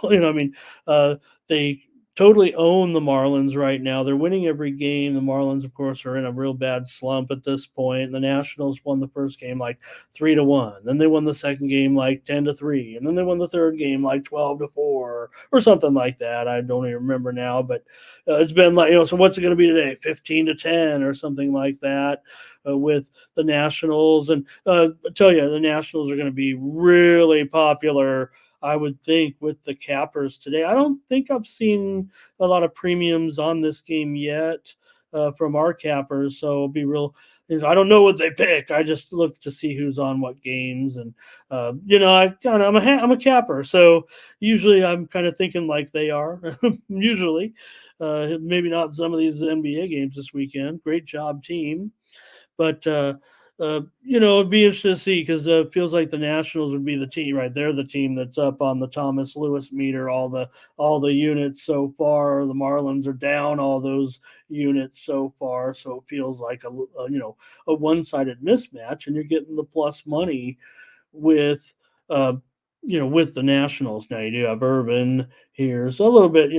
They totally own the Marlins right now. They're winning every game. The Marlins, of course, are in a real bad slump at this point. The Nationals won the first game like 3-1. Then they won the second game like 10-3, and then they won the third game like 12-4 or something like that. I don't even remember now, but it's been like so. What's it going to be today? 15-10 or something like that with the Nationals. And I tell you, the Nationals are going to be really popular, I would think, with the cappers today. I don't think I've seen a lot of premiums on this game yet from our cappers, so it'll be real. I don't know what they pick. I just look to see who's on what games, and I'm a capper, so usually I'm kind of thinking like they are. Usually, maybe not some of these NBA games this weekend. Great job, team, but. It'd be interesting to see because it feels like the Nationals would be the team, right? They're the team that's up on the Thomas Lewis meter, all the units so far. The Marlins are down all those units so far, so it feels like a one-sided mismatch, and you're getting the plus money with with the Nationals. Now you do have Urban here, so a little bit,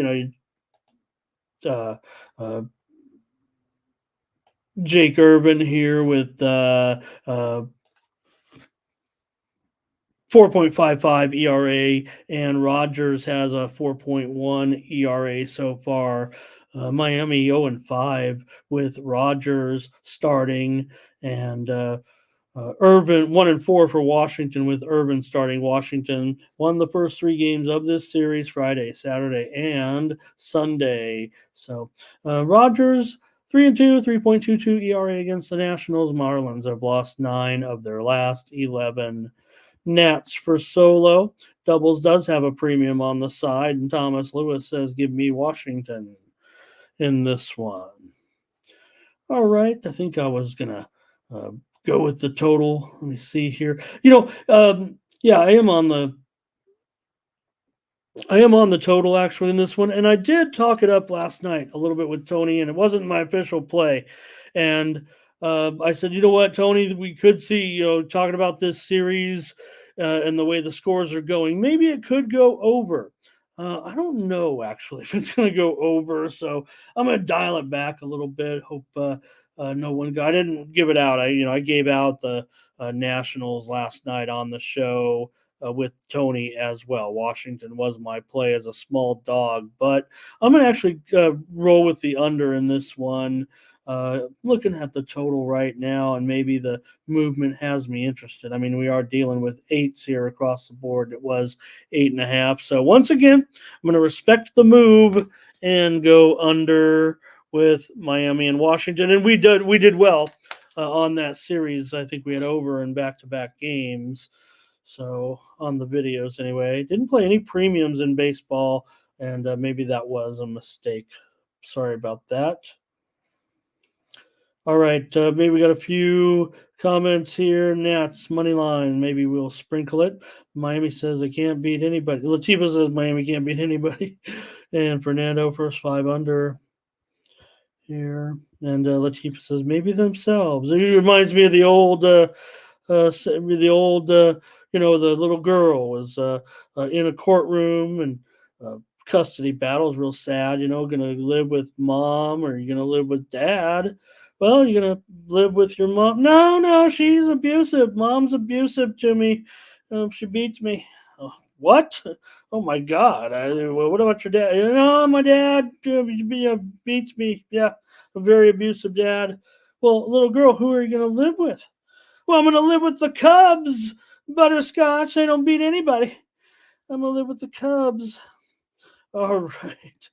Jake Urban here with 4.55 ERA, and Rogers has a 4.1 ERA so far. Miami 0-5 with Rogers starting, and Urban 1-4 for Washington with Urban starting. Washington won the first three games of this series: Friday, Saturday, and Sunday. So Rogers 3-2, 3.22 ERA against the Nationals. Marlins have lost 9 of their last 11. Nats for Solo. Doubles does have a premium on the side, and Thomas Lewis says, give me Washington in this one. All right, I think I was gonna uh, go with the total. Let me see here. Yeah, I am on the total actually in this one, and I did talk it up last night a little bit with Tony, and it wasn't my official play. And I said, you know what, Tony, we could see, talking about this series and the way the scores are going, maybe it could go over. I don't know actually if it's going to go over, so I'm going to dial it back a little bit. Hope no one got. I didn't give it out. I gave out the Nationals last night on the show with Tony as well. Washington was my play as a small dog, but I'm going to actually roll with the under in this one. Looking at the total right now, and maybe the movement has me interested. I mean, we are dealing with eights here across the board. It was 8.5. So once again, I'm going to respect the move and go under with Miami and Washington. And we did well on that series. I think we had over in back-to-back games. So on the videos anyway, didn't play any premiums in baseball, and maybe that was a mistake. Sorry about that. All right, maybe we got a few comments here. Nats money line. Maybe we'll sprinkle it. Miami says they can't beat anybody. Latifa says Miami can't beat anybody, and Fernando first 5 under here. And Latifa says maybe themselves. It reminds me of the old the little girl was in a courtroom, and custody battles real sad, gonna live with mom or you're gonna live with dad. Well, you're gonna live with your mom. No, she's abusive. Mom's abusive to me. She beats me. Oh, what? Oh my God! What about your dad? No, my dad beats me. Yeah, a very abusive dad. Well, little girl, who are you gonna live with? Well, I'm going to live with the Cubs, Butterscotch. They don't beat anybody. I'm going to live with the Cubs. All right.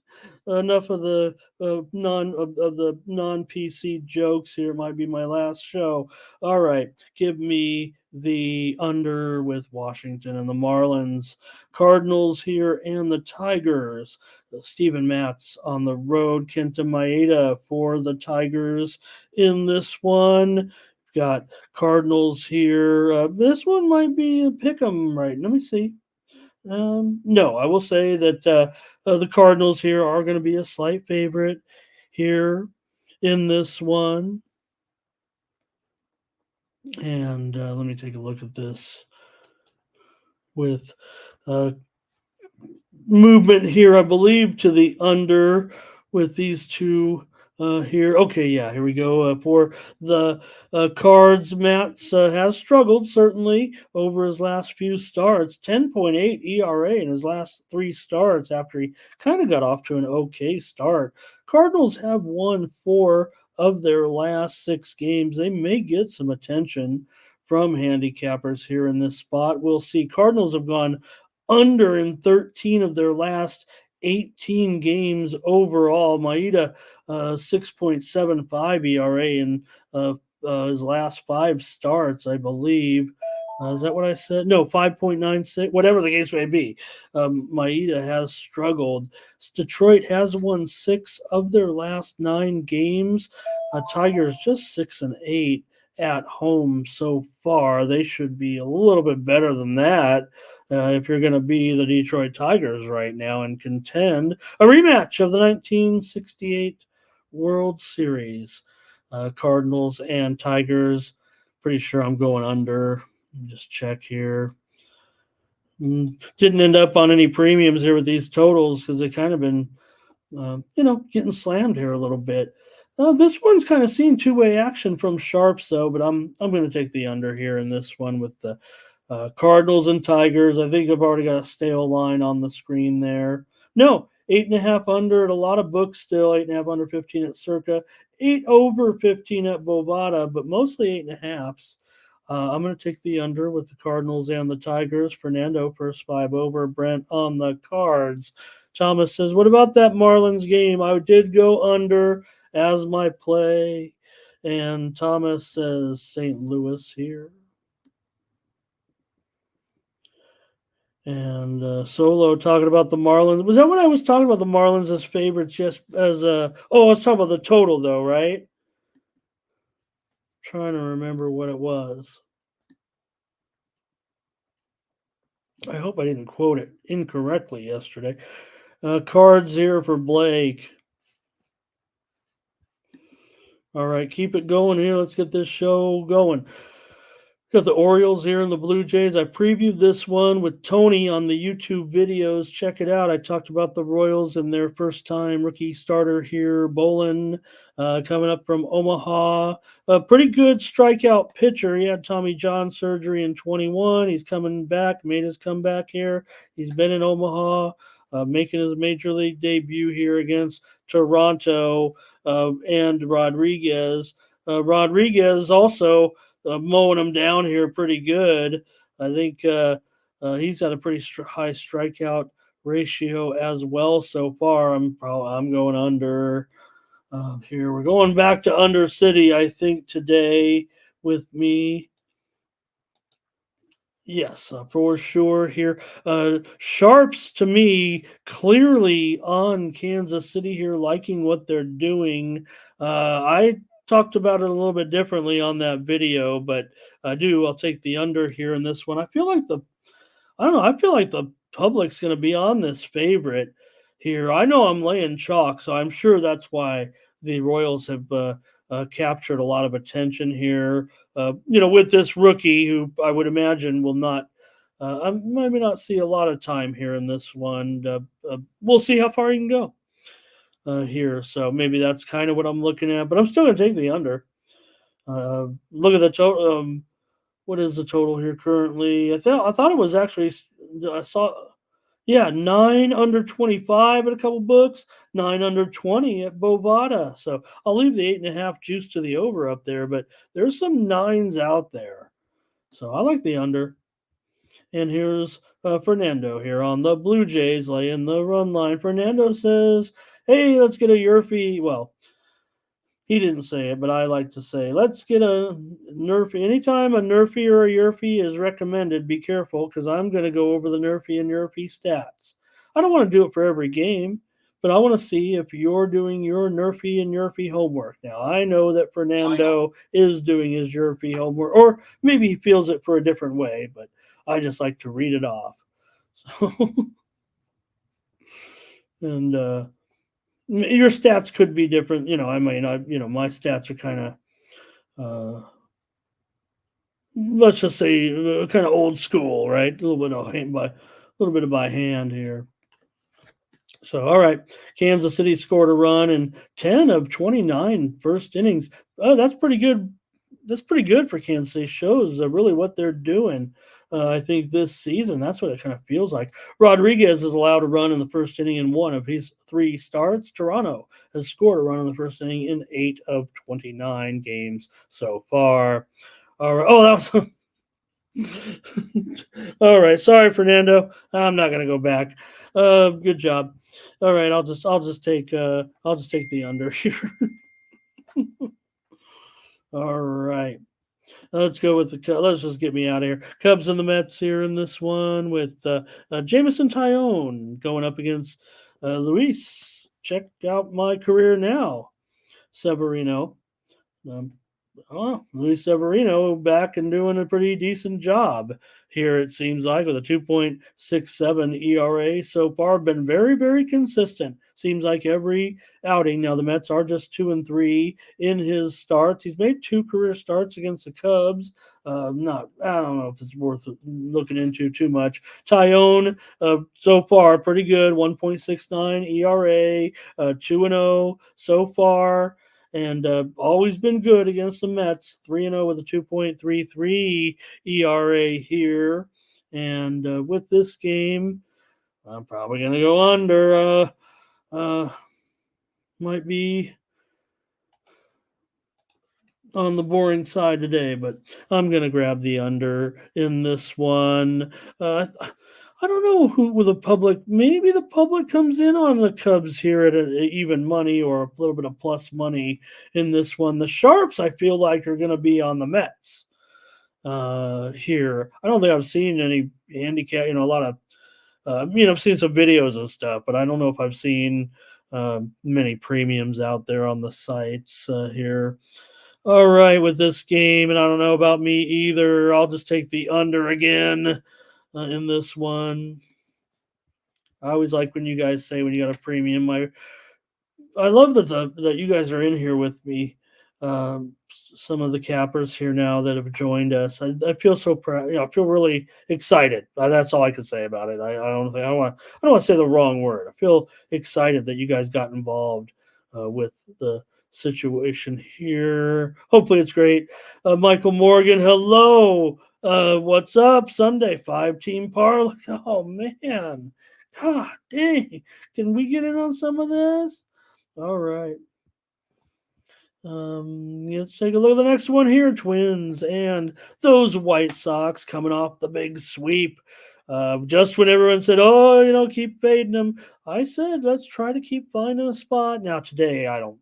Enough of the non PC jokes here. Might be my last show. All right, give me the under with Washington and the Marlins, Cardinals here, and the Tigers. Steven Matz on the road. Kenta Maeda for the Tigers in this one. Got Cardinals here. This one might be a pick 'em, right? Let me see. No, I will say that the Cardinals here are going to be a slight favorite here in this one. And let me take a look at this with movement here, I believe, to the under with these two here. Okay, yeah, here we go. For the Cards, Matz has struggled, certainly, over his last few starts. 10.8 ERA in his last 3 starts after he kind of got off to an okay start. Cardinals have won 4 of their last 6 games. They may get some attention from handicappers here in this spot. We'll see. Cardinals have gone under in 13 of their last 18 games overall. Maeda, 6.75 ERA in his last 5 starts, I believe. Is that what I said? No, 5.96, whatever the case may be. Maeda has struggled. Detroit has won 6 of their last 9 games. Tigers just 6-8 at home so far. They should be a little bit better than that if you're going to be the Detroit Tigers right now and contend. A rematch of the 1968 World Series. Cardinals and Tigers. Pretty sure I'm going under. Just check here. Didn't end up on any premiums here with these totals because they kind of been, getting slammed here a little bit. This one's kind of seen two-way action from sharps though, but I'm going to take the under here in this one with the Cardinals and Tigers. I think I've already got a stale line on the screen there. No, 8.5 under at a lot of books still. 8.5 under 15 at Circa. 8 over 15 at Bovada, but mostly 8.5s. I'm going to take the under with the Cardinals and the Tigers. Fernando, first 5 over. Brent on the Cards. Thomas says, what about that Marlins game? I did go under as my play. And Thomas says St. Louis here. And Solo talking about the Marlins. Was that when I was talking about the Marlins as favorites? Just as I was talking about the total though, right? Trying to remember what it was. I hope I didn't quote it incorrectly yesterday. Cards here for Blake. All right, keep it going here. Let's get this show going. Got the Orioles here and the Blue Jays. I previewed this one with Tony on the YouTube videos. Check it out. I talked about the Royals and their first time rookie starter here, Bolin, coming up from Omaha. A pretty good strikeout pitcher. He had Tommy John surgery in 21. He's coming back, made his comeback here. He's been in Omaha, making his major league debut here against Toronto and Rodriguez. Rodriguez also mowing them down here pretty good. I think he's got a pretty high strikeout ratio as well so far. I'm going under here. We're going back to Under City, I think, today with me. Yes, for sure here. Sharps, to me, clearly on Kansas City here, liking what they're doing. I talked about it a little bit differently on that video, but I'll take the under here in this one. I feel like the public's going to be on this favorite here. I know I'm laying chalk, so I'm sure that's why the Royals have captured a lot of attention here. With this rookie who I would imagine will not, maybe not see a lot of time here in this one. We'll see how far he can go here. So maybe that's kind of what I'm looking at, but I'm still going to take the under. Look at the total. What is the total here currently? I thought it was actually, I saw, 9 under 25 at a couple books, 9 under 20 at Bovada. So I'll leave the 8.5 juice to the over up there, but there's some 9s out there. So I like the under. And here's Fernando here on the Blue Jays laying the run line. Fernando says, hey, let's get a Yurfie. Well, he didn't say it, but I like to say, let's get a Nerfie. Anytime a Nerfie or a Yurfie is recommended, be careful because I'm going to go over the Nerfie and Yurfie stats. I don't want to do it for every game, but I want to see if you're doing your Nerfie and Yurfie homework. Now, I know that Fernando is doing his Yurfie homework, or maybe he feels it for a different way, but I just like to read it off. So, and your stats could be different. My stats are kind of, let's just say, kind of old school, right? A little bit of by hand here. So, all right, Kansas City scored a run in 10 of 29 first innings. Oh, that's pretty good. That's pretty good for Kansas City. Shows really what they're doing. I think this season, that's what it kind of feels like. Rodriguez is allowed to run in the first inning in 1 of his 3 starts. Toronto has scored a run in the first inning in 8 of 29 games so far. All right. Oh, that was all right. Sorry, Fernando. I'm not going to go back. Good job. All right. I'll just take the under here. All right. Let's go with let's just get me out of here. Cubs and the Mets here in this one with Jameson Taillon going up against Luis. Check out my career now. Severino. Luis Severino back and doing a pretty decent job here, it seems like, with a 2.67 ERA so far. Been very, very consistent. Seems like every outing. Now, the Mets are just 2-3 in his starts. He's made 2 career starts against the Cubs. I don't know if it's worth looking into too much. Taillon, so far, pretty good. 1.69 ERA, 2-0 so far. And always been good against the Mets. 3-0 with a 2.33 ERA here. And with this game, I'm probably going to go under. Might be on the boring side today, but I'm going to grab the under in this one. I don't know who with the public. Maybe the public comes in on the Cubs here at even money or a little bit of plus money in this one. The Sharps, I feel like, are going to be on the Mets here. I don't think I've seen any handicap. A lot of, I've seen some videos and stuff, but I don't know if I've seen many premiums out there on the sites here. All right, with this game, and I don't know about me either. I'll just take the under again in this one. I always like when you guys say when you got a premium. I love that you guys are in here with me. Some of the cappers here now that have joined us. I feel so proud. I feel really excited. That's all I can say about it. I don't think I don't want to say the wrong word. I feel excited that you guys got involved with the situation here. Hopefully it's great. Michael Morgan, hello. What's up? Sunday 5-team parlay. Oh man, God dang! Can we get in on some of this? All right. Let's take a look at the next one here. Twins and those White Sox coming off the big sweep. Just when everyone said, "Oh, keep fading them," I said, "Let's try to keep finding a spot." Now today, I don't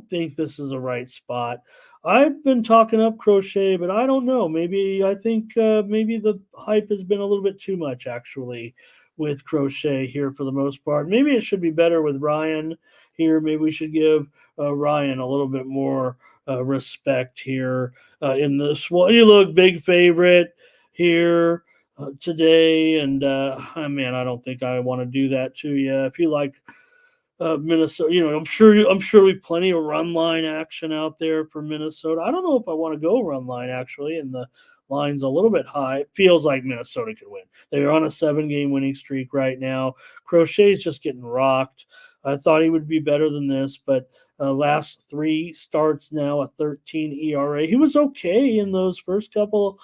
think this is the right spot. I've been talking up Crochet, but I don't know. I think maybe the hype has been a little bit too much actually with Crochet here for the most part. Maybe it should be better with Ryan here. Maybe we should give Ryan a little bit more respect here in this one. You look big favorite here today, and man, I don't think I want to do that to you. If you like Minnesota, I'm sure we plenty of run line action out there for Minnesota. I don't know if I want to go run line actually, and the line's a little bit high. It feels like Minnesota could win. They're on a 7-game winning streak right now. Crochet's just getting rocked. I thought he would be better than this, but last 3 starts now, a 13 ERA. He was okay in those first couple,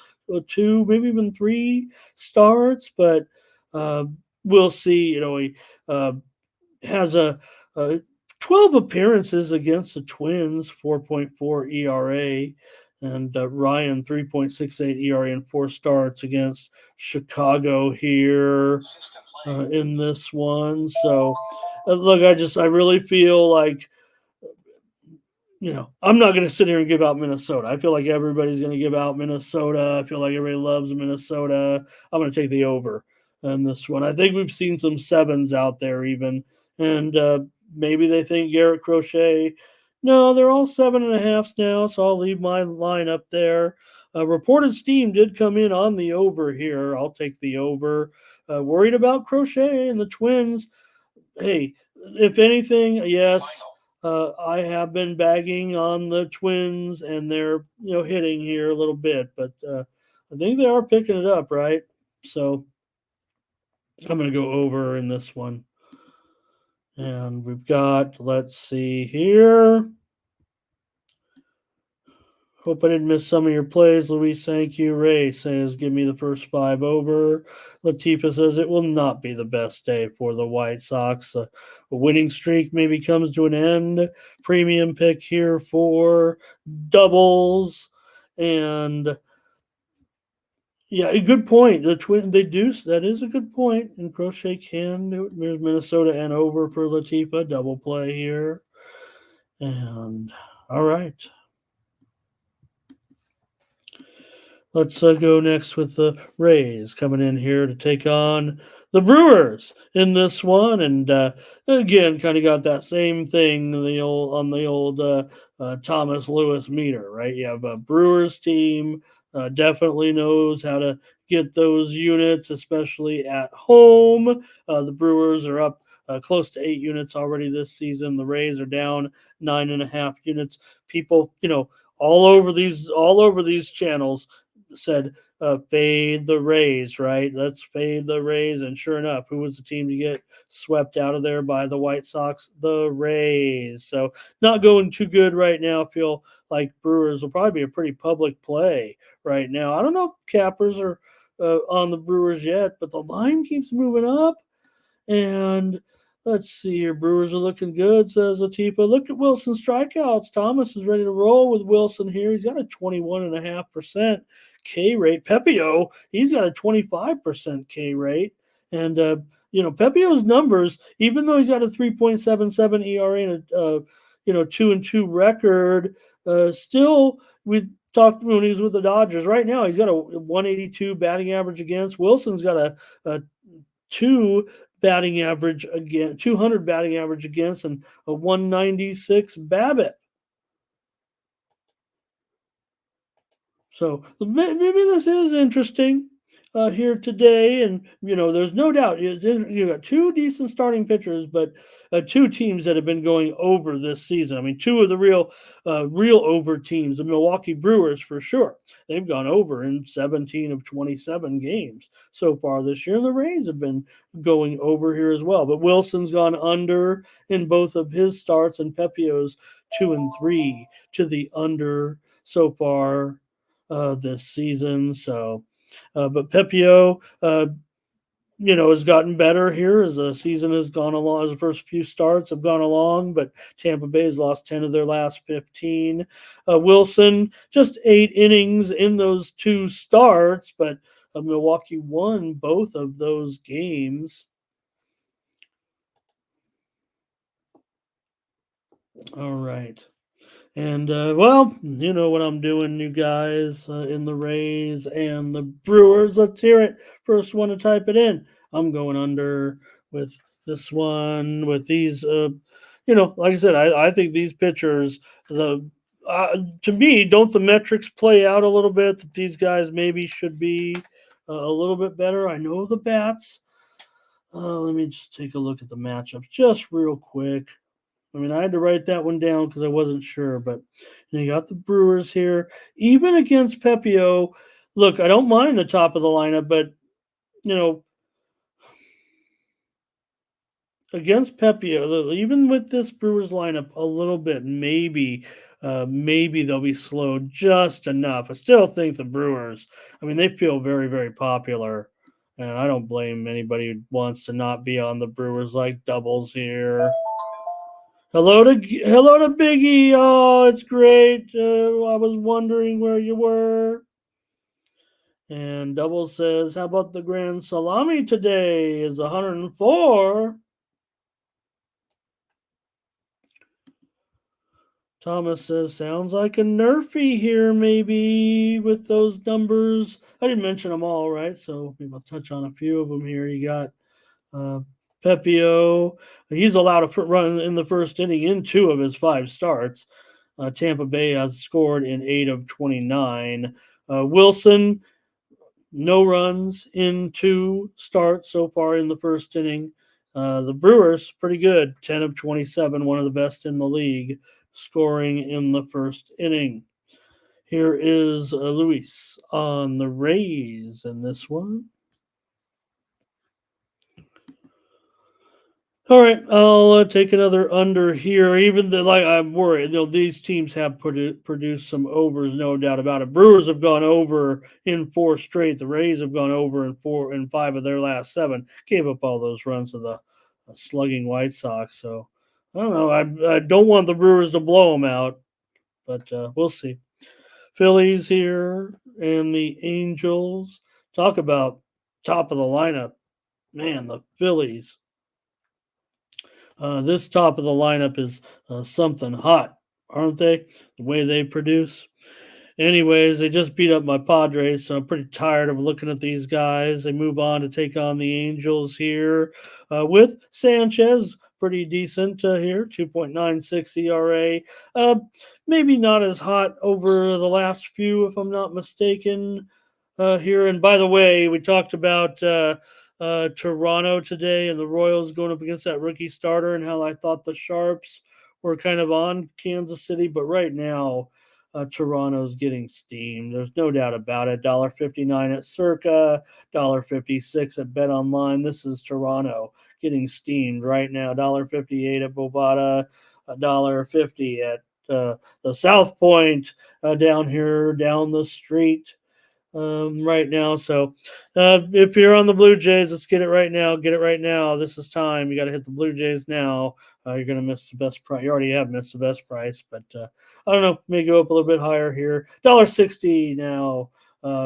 2, maybe even 3 starts, but we'll see. He has a 12 appearances against the Twins, 4.4 ERA, and Ryan 3.68 ERA in 4 starts against Chicago here in this one. So, look, I really feel like I'm not going to sit here and give out Minnesota. I feel like everybody's going to give out Minnesota. I feel like everybody loves Minnesota. I'm going to take the over in this one. I think we've seen some 7s out there even, and maybe they think Garrett Crochet. No, they're all 7.5s now, so I'll leave my line up there. Reported steam did come in on the over here. I'll take the over. Worried about Crochet and the Twins. Hey, if anything, yes, I have been bagging on the Twins, and they're hitting here a little bit, but I think they are picking it up, right? So I'm going to go over in this one, and we've got. Let's see here. Hope I didn't miss some of your plays. Luis, thank you. Ray says, give me the first 5 over. Latifa says, it will not be the best day for the White Sox. A winning streak maybe comes to an end. Premium pick here for doubles. And yeah, a good point. The Twin, they do. That is a good point. And Crochet can do it. There's Minnesota and over for Latifa. Double play here. And all right. Let's go next with the Rays coming in here to take on the Brewers in this one, and again, kind of got that same thing on the old Thomas Lewis meter, right? You have a Brewers team definitely knows how to get those units, especially at home. The Brewers are up close to 8 units already this season. The Rays are down 9.5 units. People, all over these channels said fade the Rays, right? Let's fade the Rays. And sure enough, who was the team to get swept out of there by the White Sox? The Rays. So not going too good right now. I feel like Brewers will probably be a pretty public play right now. I don't know if cappers are on the Brewers yet, but the line keeps moving up. And let's see here. Brewers are looking good, says Latifa. Look at Wilson's strikeouts. Thomas is ready to roll with Wilson here. He's got a 21.5% K rate. Pepio, he's got a 25% K rate. And, Pepio's numbers, even though he's got a 3.77 ERA and a 2-2 record, still, we talked when he was with the Dodgers. Right now, he's got a 182 batting average against. Wilson's got a 200 batting average against, and a 196 BABIP. So maybe this is interesting here today, and there's no doubt you got two decent starting pitchers, but two teams that have been going over this season. I mean, two of the real over teams, the Milwaukee Brewers for sure. They've gone over in 17 of 27 games so far this year, and the Rays have been going over here as well. But Wilson's gone under in both of his starts, and Pepio's 2-3 to the under so far this season. So, but Pepio, has gotten better here as the season has gone along, as the first few starts have gone along, but Tampa Bay's lost 10 of their last 15. Wilson, just 8 innings in those 2 starts, but Milwaukee won both of those games. All right. And, you know what I'm doing, you guys, in the Rays and the Brewers. Let's hear it. First one to type it in. I'm going under with this one, with these, like I said, I think these pitchers, to me, don't the metrics play out a little bit that these guys maybe should be a little bit better? I know the bats. Let me just take a look at the matchups just real quick. I mean, I had to write that one down because I wasn't sure, but you got the Brewers here. Even against Pepio, look, I don't mind the top of the lineup, but, against Pepio, even with this Brewers lineup a little bit, maybe they'll be slowed just enough. I still think the Brewers, I mean, they feel very, very popular, and I don't blame anybody who wants to not be on the Brewers like doubles here. Hello to Biggie. Oh, it's great. I was wondering where you were. And Double says, "How about the Grand Salami today? Is 104." Thomas says, "Sounds like a Nerfy here, maybe with those numbers." I didn't mention them all, right? So maybe I'll touch on a few of them here. You got uh, Pepio. He's allowed a run in the first inning in 2 of his 5 starts. Tampa Bay has scored in 8 of 29. Wilson, no runs in 2 starts so far in the first inning. The Brewers, pretty good, 10 of 27, one of the best in the league, scoring in the first inning. Here is Luis on the Rays in this one. All right, I'll take another under here. Even I'm worried. These teams have produced some overs, no doubt about it. Brewers have gone over in 4 straight. The Rays have gone over in 5 of their last 7. Gave up all those runs to the slugging White Sox. So I don't know. I don't want the Brewers to blow them out, but we'll see. Phillies here and the Angels. Talk about top of the lineup, man. The Phillies. This top of the lineup is something hot, aren't they? The way they produce. Anyways, they just beat up my Padres, so I'm pretty tired of looking at these guys. They move on to take on the Angels here with Sanchez, pretty decent here, 2.96 ERA. Maybe not as hot over the last few, if I'm not mistaken, here. And by the way, we talked about Toronto today and the Royals going up against that rookie starter and how I thought the Sharps were kind of on Kansas City, but right now, Toronto's getting steamed. There's no doubt about it. $1.59 at Circa, $1.56 at Bet Online. This is Toronto getting steamed right now. $1.58 at Bovada, $1.50 at the South Point down here, down the street right now. So if you're on the Blue Jays, let's get it right now. Get it right now. This is time. You got to hit the Blue Jays now. You're going to miss the best price. You already have missed the best price, but I don't know. May go up a little bit higher here. $1.60 now.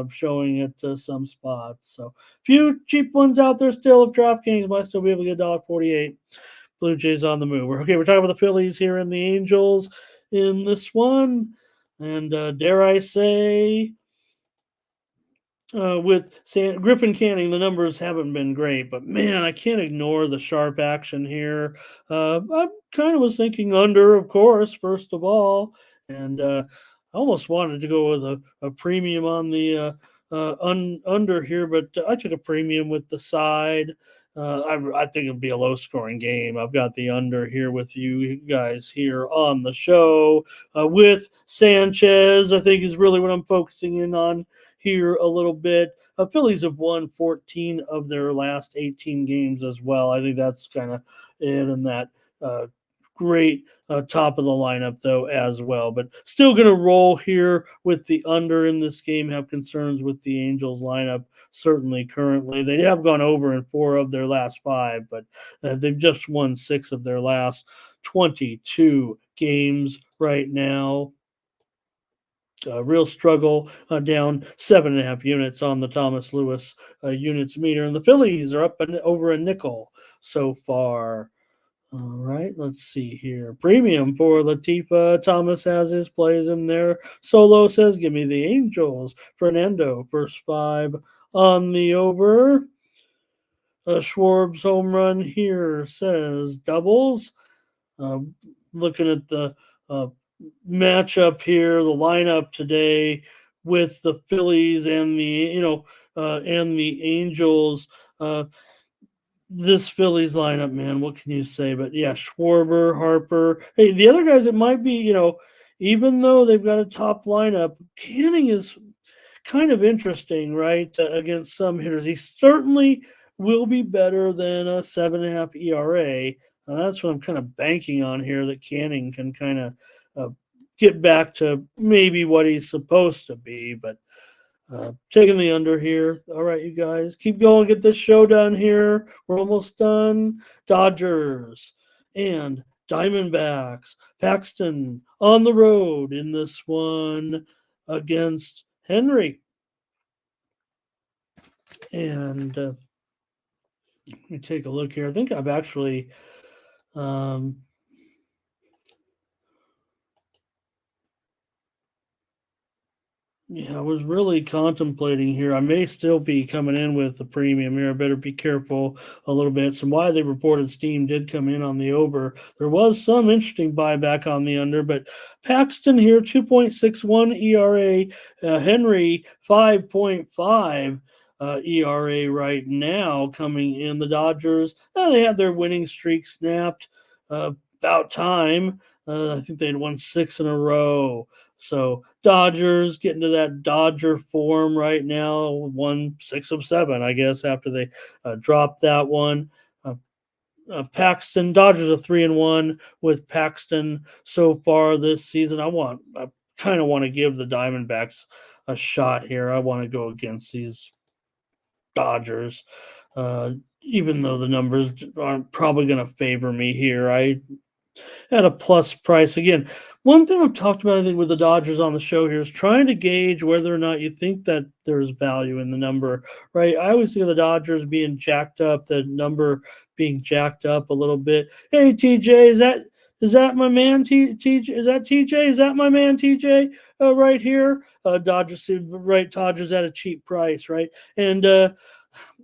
Showing at some spots. So few cheap ones out there still. If DraftKings might still be able to get $1.48. Blue Jays on the move. We're talking about the Phillies here and the Angels in this one. And dare I say, with Griffin Canning, the numbers haven't been great, but man, I can't ignore the sharp action here. I kind of was thinking under, of course, first of all, and almost wanted to go with a premium on the under here, but I took a premium with the side. I think it'll be a low scoring game. I've got the under here with you guys here on the show with Sanchez. I think is really what I'm focusing in on here a little bit. Phillies have won 14 of their last 18 games as well. I think that's kind of it in that great top of the lineup, though, as well. But still going to roll here with the under in this game. Have concerns with the Angels lineup, certainly currently. They have gone over in 4 of their last 5, but they've just won 6 of their last 22 games right now. Real struggle down 7.5 units on the Thomas Lewis units meter. And the Phillies are up over a nickel so far. All right, let's see here. Premium for Latifa. Thomas has his plays in there. Solo says, give me the Angels. Fernando, first 5 on the over. Schwarb's home run here says doubles. Looking at the matchup here, the lineup today with the Phillies and the Angels. This Phillies lineup, man, what can you say? But yeah, Schwarber, Harper. Hey, the other guys, it might be, even though they've got a top lineup, Canning is kind of interesting, right? Against some hitters. He certainly will be better than a 7.5 ERA. That's what I'm kind of banking on here, that Canning can kind of get back to maybe what he's supposed to be. But taking the under here. All right, you guys, keep going. Get this show done here. We're almost done. Dodgers and Diamondbacks. Paxton on the road in this one against Henry. And let me take a look here. I think I've actually I was really contemplating here. I may still be coming in with the premium here. I better be careful a little bit. Some widely reported steam did come in on the over. There was some interesting buyback on the under, but Paxton here, 2.61 ERA. Henry, 5.5 ERA right now coming in. The Dodgers, they had their winning streak snapped about time. I think they'd won 6 in a row. So Dodgers getting to that Dodger form right now, won 6 of 7, I guess, after they dropped that one. Paxton, Dodgers are 3-1 with Paxton so far this season. I kind of want to give the Diamondbacks a shot here. I want to go against these Dodgers, even though the numbers aren't probably going to favor me here. I at a plus price. Again, one thing I've talked about, I think, with the Dodgers on the show here is trying to gauge whether or not you think that there's value in the number, right? I always think of the Dodgers being jacked up, the number being jacked up a little bit. Hey, TJ, is that my man, TJ? Is that TJ? Is that my man, TJ, right here? Dodgers at a cheap price, right? And, I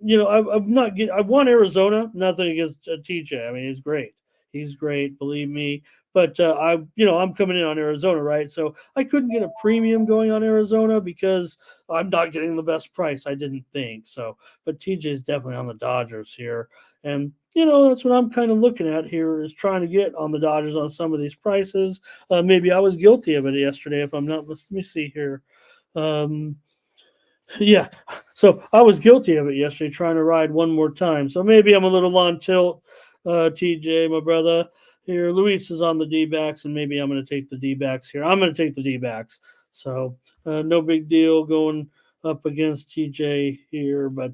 want Arizona, nothing against TJ. I mean, he's great. He's great, believe me. But I'm coming in on Arizona, right? So I couldn't get a premium going on Arizona because I'm not getting the best price. I didn't think so. But TJ's definitely on the Dodgers here, and that's what I'm kind of looking at here, is trying to get on the Dodgers on some of these prices. Maybe I was guilty of it yesterday, if I'm not. Let me see here. Yeah, so I was guilty of it yesterday, trying to ride one more time. So maybe I'm a little on tilt. TJ, my brother here. Luis is on the D-backs, and maybe I'm going to take the D-backs here. I'm going to take the D-backs. So no big deal going up against TJ here. But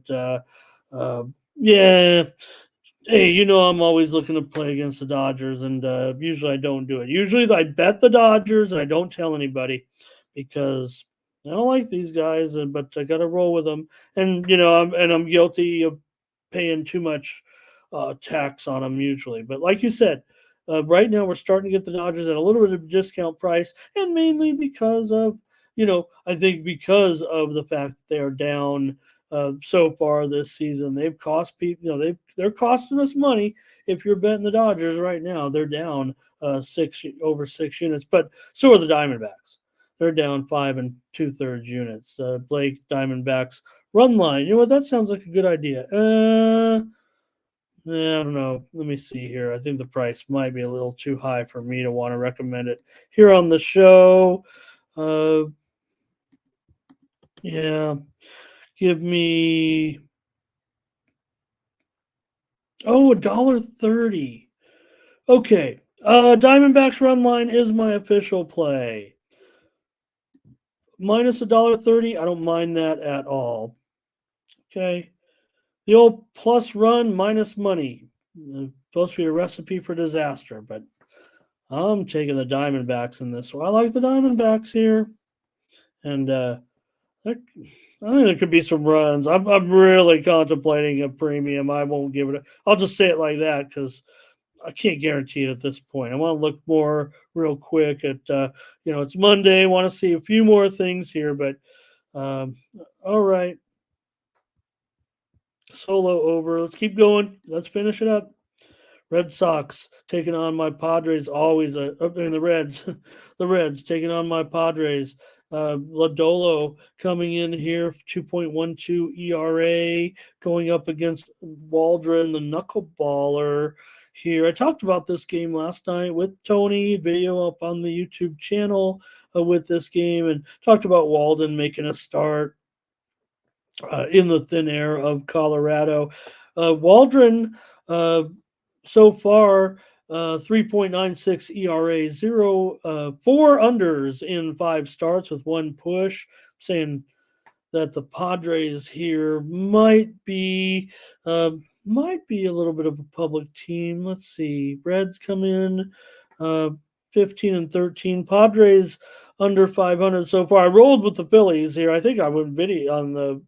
yeah, hey, I'm always looking to play against the Dodgers, and usually I don't do it. Usually I bet the Dodgers, and I don't tell anybody because I don't like these guys, but I got to roll with them. And I'm guilty of paying too much tax on them usually. But like you said, right now we're starting to get the Dodgers at a little bit of a discount price, and mainly because of, I think because of the fact that they are down so far this season. They've cost people, they're costing us money. If you're betting the Dodgers right now, they're down over 6 units, but so are the Diamondbacks. They're down 5 2/3 units. Blake Diamondbacks run line. You know what? That sounds like a good idea. I don't know. Let me see here. I think the price might be a little too high for me to want to recommend it here on the show. Yeah. Give me $1.30. Okay. Diamondbacks run line is my official play. Minus $1.30. I don't mind that at all. Okay. The old plus run minus money. Supposed to be a recipe for disaster, but I'm taking the Diamondbacks in this one. I like the Diamondbacks here. And I think there could be some runs. I'm really contemplating a premium. I won't give it. I'll just say it like that because I can't guarantee it at this point. I want to look more real quick at it's Monday. I want to see a few more things here, but all right. Solo over. Let's keep going. Let's finish it up. Red Sox taking on my Padres. Always the Reds. The Reds taking on my Padres. Lodolo coming in here, 2.12 ERA, going up against Waldron, the knuckleballer here. I talked about this game last night with Tony, video up on the YouTube channel with this game, and talked about Walden making a start in the thin air of Colorado. Waldron, so far, 3.96 ERA, 4 unders in 5 starts with 1 push, saying that the Padres here might be a little bit of a public team. Let's see. Reds come in 15 13. Padres under 500 so far. I rolled with the Phillies here. I think I went video on the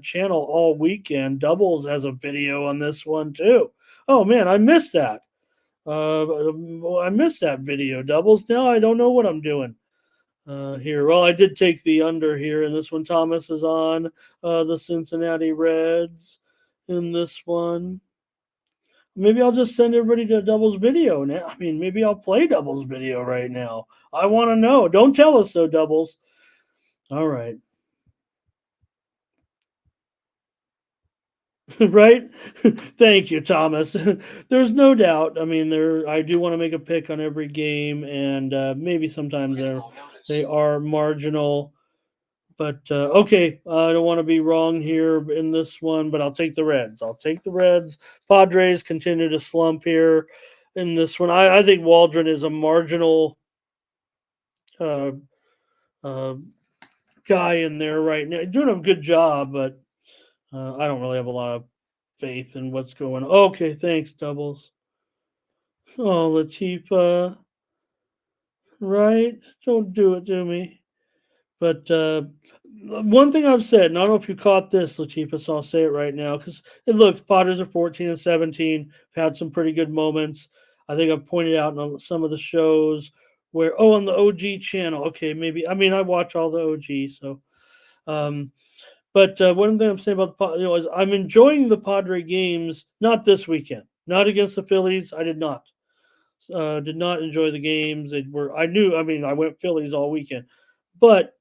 channel all weekend. Doubles has a video on this one too. Oh man, I missed that. I missed that video. Doubles. Now I don't know what I'm doing here. Well, I did take the under here, and this one Thomas is on the Cincinnati Reds in this one. Maybe I'll just send everybody to Doubles video now. I mean, maybe I'll play Doubles video right now. I want to know. Don't tell us so, Doubles. All right. Right? Thank you, Thomas. There's no doubt. I mean, I do want to make a pick on every game, and maybe sometimes they are marginal. But okay, I don't want to be wrong here in this one, but I'll take the Reds. Padres continue to slump here in this one. I think Waldron is a marginal guy in there right now. Doing a good job, but I don't really have a lot of faith in what's going on. Okay, thanks, Doubles. Oh, Latifa. Right? Don't do it to me. But one thing I've said, and I don't know if you caught this, Latifa, so I'll say it right now, because it looks, Padres are 14 17, had some pretty good moments. I think I've pointed out on some of the shows where, on the OG channel, okay, maybe, I mean, I watch all the OG, so but one thing I'm saying about the is I'm enjoying the Padre games. Not this weekend, not against the Phillies. I did not enjoy the games. I went Phillies all weekend, but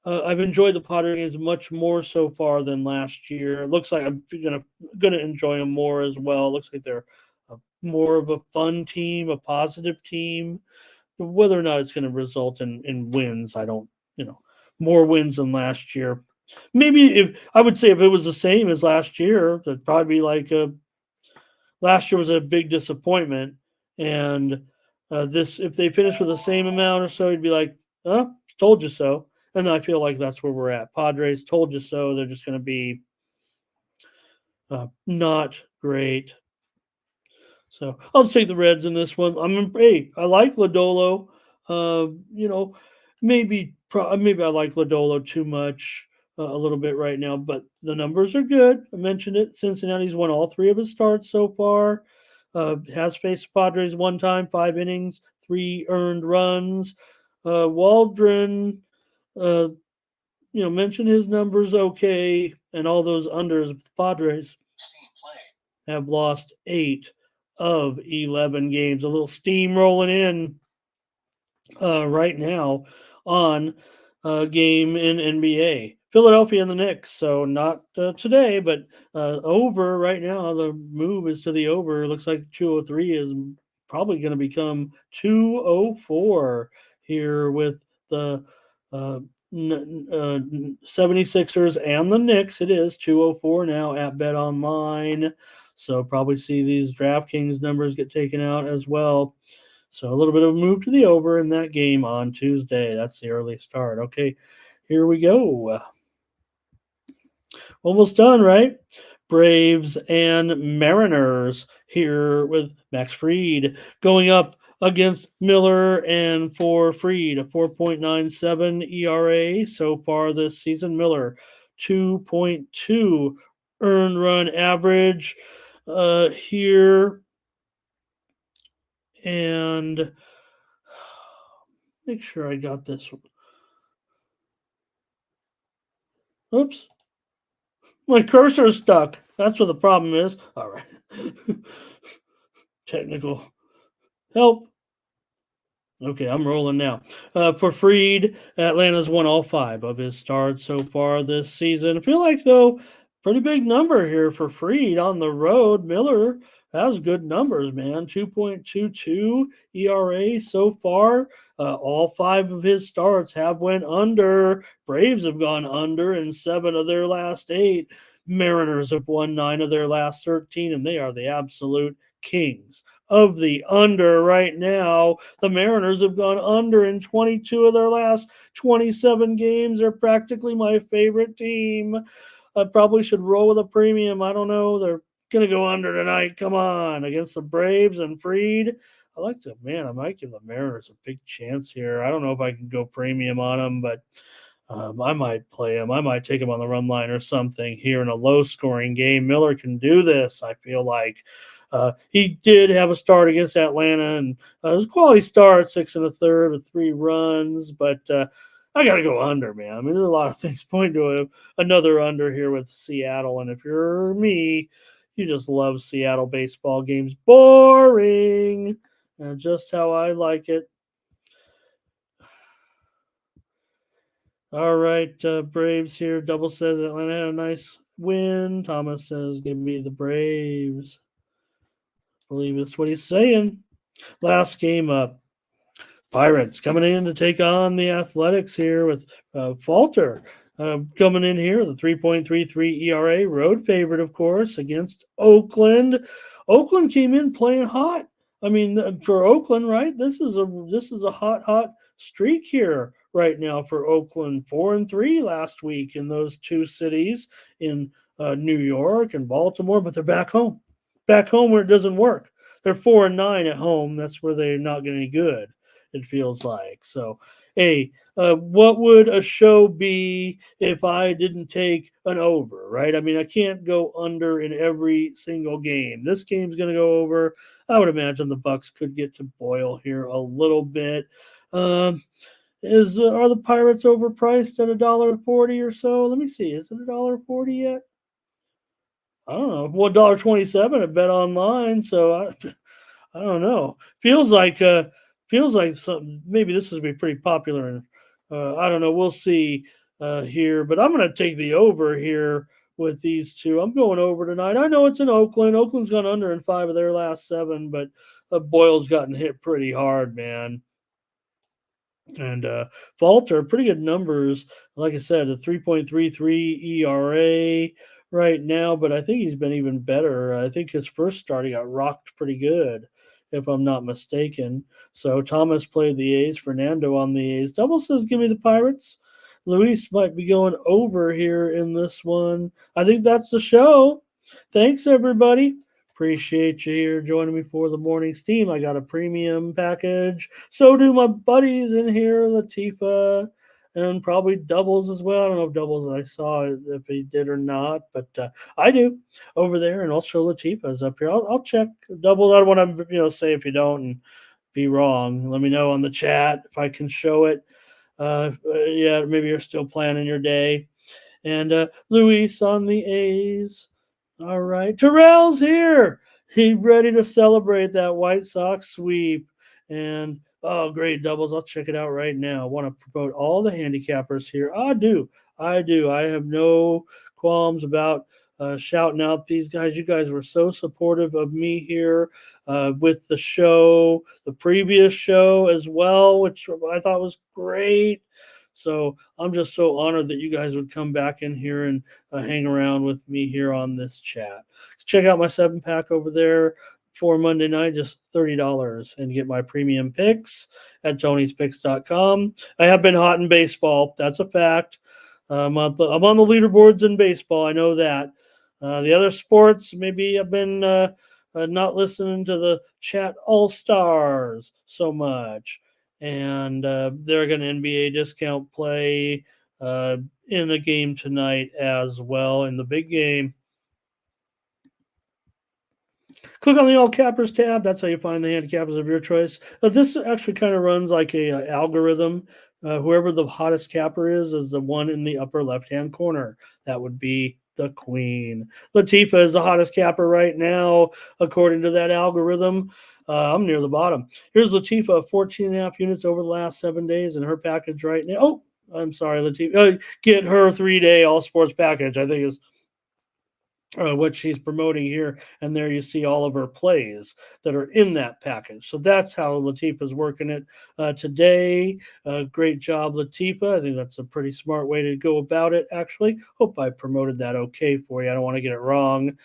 I've enjoyed the Padre games much more so far than last year. It looks like I'm gonna enjoy them more as well. It looks like they're more of a fun team, a positive team. Whether or not it's going to result in wins, I don't, more wins than last year. Maybe if it was the same as last year, it'd probably be like last year was a big disappointment, and if they finish with the same amount or so, you'd be like, told you so. And I feel like that's where we're at. Padres told you so. They're just going to be not great. So I'll just take the Reds in this one. I like Lodolo. Maybe I like Lodolo too much a little bit right now, but the numbers are good. I mentioned it. Cincinnati's won all 3 of his starts so far. Has faced Padres 1 time, 5 innings, 3 earned runs. Waldron, mentioned his numbers okay, and all those unders. The Padres have lost 8 of 11 games. A little steam rolling in right now on game in NBA. Philadelphia and the Knicks. So not today, but over right now. The move is to the over. It looks like 203 is probably going to become 204 here with the 76ers and the Knicks. It is 204 now at Bet Online. So probably see these DraftKings numbers get taken out as well. So a little bit of a move to the over in that game on Tuesday. That's the early start. Okay, here we go. Almost done, right? Braves and Mariners here with Max Fried going up against Miller, and for Fried, a 4.97 ERA so far this season. Miller, 2.2 earned run average here. And make sure I got this. Oops. My cursor's stuck. That's what the problem is. All right. Technical help. Okay, I'm rolling now. For Fried, Atlanta's won all 5 of his starts so far this season. I feel like, though, pretty big number here for Fried on the road. Miller has good numbers, man. 2.22 ERA so far. All 5 of his starts have went under. Braves have gone under in 7 of their last 8. Mariners have won 9 of their last 13, and they are the absolute kings of the under right now. The Mariners have gone under in 22 of their last 27 games. They're practically my favorite team. I probably should roll with a premium. I don't know. They're going to go under tonight. Come on. Against the Braves and Fried. I might give the Mariners a big chance here. I don't know if I can go premium on them, but I might play him. I might take him on the run line or something here in a low-scoring game. Miller can do this, I feel like. He did have a start against Atlanta, and it was a quality start, 6 1/3 with 3 runs. But I got to go under, man. I mean, there's a lot of things pointing to another under here with Seattle. And if you're me, you just love Seattle baseball games. Boring. Just how I like it. All right, Braves here. Double says Atlanta had a nice win. Thomas says, give me the Braves. I believe that's what he's saying. Last game up. Pirates coming in to take on the Athletics here with Falter coming in here with a 3.33 ERA. Road favorite, of course, against Oakland. Oakland came in playing hot. I mean, for Oakland, right? This is a hot streak here right now for Oakland. 4-3 last week in those 2 cities in New York and Baltimore, but they're back home where it doesn't work. They're 4-9 at home. That's where they're not getting any good, it feels like. So, hey, what would a show be if I didn't take an over, right? I mean, I can't go under in every single game. This game's going to go over. I would imagine the Bucks could get to boil here a little bit. Are the Pirates overpriced at $1.40 or so? Let me see. Is it $1.40 yet? I don't know. $1.27 at Bet Online. So I don't know. Feels like something. Maybe this is be pretty popular, and I don't know. We'll see here. But I'm going to take the over here with these 2. I'm going over tonight. I know it's in Oakland. Oakland's gone under in 5 of their last 7, but Boyle's gotten hit pretty hard, man. And Falter, pretty good numbers. Like I said, a 3.33 ERA right now, but I think he's been even better. I think his first start, he got rocked pretty good, if I'm not mistaken. So Thomas played the A's, Fernando on the A's. Double says, give me the Pirates. Luis might be going over here in this one. I think that's the show. Thanks, everybody. Appreciate you here joining me for the morning steam. I got a premium package. So do my buddies in here, Latifa, and probably Doubles as well. I don't know if Doubles I saw if he did or not, but I do over there, and also Latifa's up here. I'll check Doubles. I don't want to say if you don't and be wrong. Let me know on the chat if I can show it. Yeah, maybe you're still planning your day. And Luis on the A's. All right. Terrell's here. He's ready to celebrate that White Sox sweep. And Oh, great doubles. I'll check it out right now. I want to promote all the handicappers here. I do. I do. I have no qualms about shouting out these guys. You guys were so supportive of me here with the show, the previous show as well, which I thought was great. So I'm just so honored that you guys would come back in here and hang around with me here on this chat. Check out my 7-pack over there for Monday night, just $30, and get my premium picks at tonyspicks.com. I have been hot in baseball. That's a fact. I'm on the leaderboards in baseball. I know that. The other sports, maybe I've been not listening to the chat all-stars so much. And they're going to NBA discount play in a game tonight as well, in the big game. Click on the All Cappers tab. That's how you find the handicappers of your choice. This actually kind of runs like a algorithm. Whoever the hottest capper is the one in the upper left-hand corner. That would be the queen. Latifa is the hottest capper right now, according to that algorithm. I'm near the bottom. Here's Latifa, 14.5 units over the last 7 days in her package right now. Oh, I'm sorry, Latifa. Get her 3-day all sports package, I think is what she's promoting here, and there you see all of her plays that are in that package. So that's how Latifa's working it today. Great job, Latifa. I think that's a pretty smart way to go about it, actually. Hope I promoted that okay for you. I don't want to get it wrong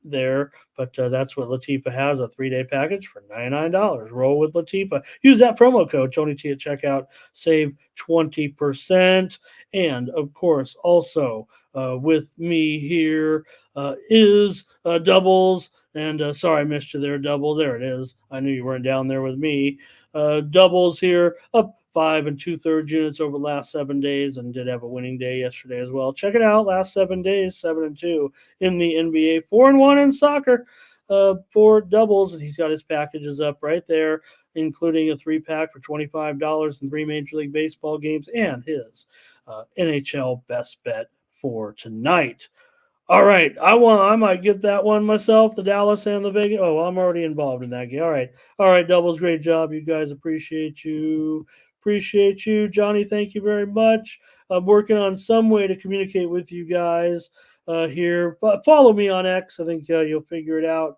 there, but that's what Latifa has, a 3-day package for $99. Roll with Latifa. Use that promo code Tony T at checkout, save 20%. And of course, also with me here is doubles. And sorry, I missed you there, doubles. There it is. I knew you weren't down there with me. Doubles here, up 5 2/3 units over the last 7 days, and did have a winning day yesterday as well. Check it out. Last 7 days, 7-2 in the NBA, 4-1 in soccer for doubles, and he's got his packages up right there, including a 3-pack for $25 and 3 Major League Baseball games and his NHL best bet for tonight. All right, I might get that one myself, the Dallas and the Vegas. Oh, I'm already involved in that game. All right, doubles, great job, you guys. Appreciate you, Johnny. Thank you very much. I'm working on some way to communicate with you guys here. But follow me on X. I think you'll figure it out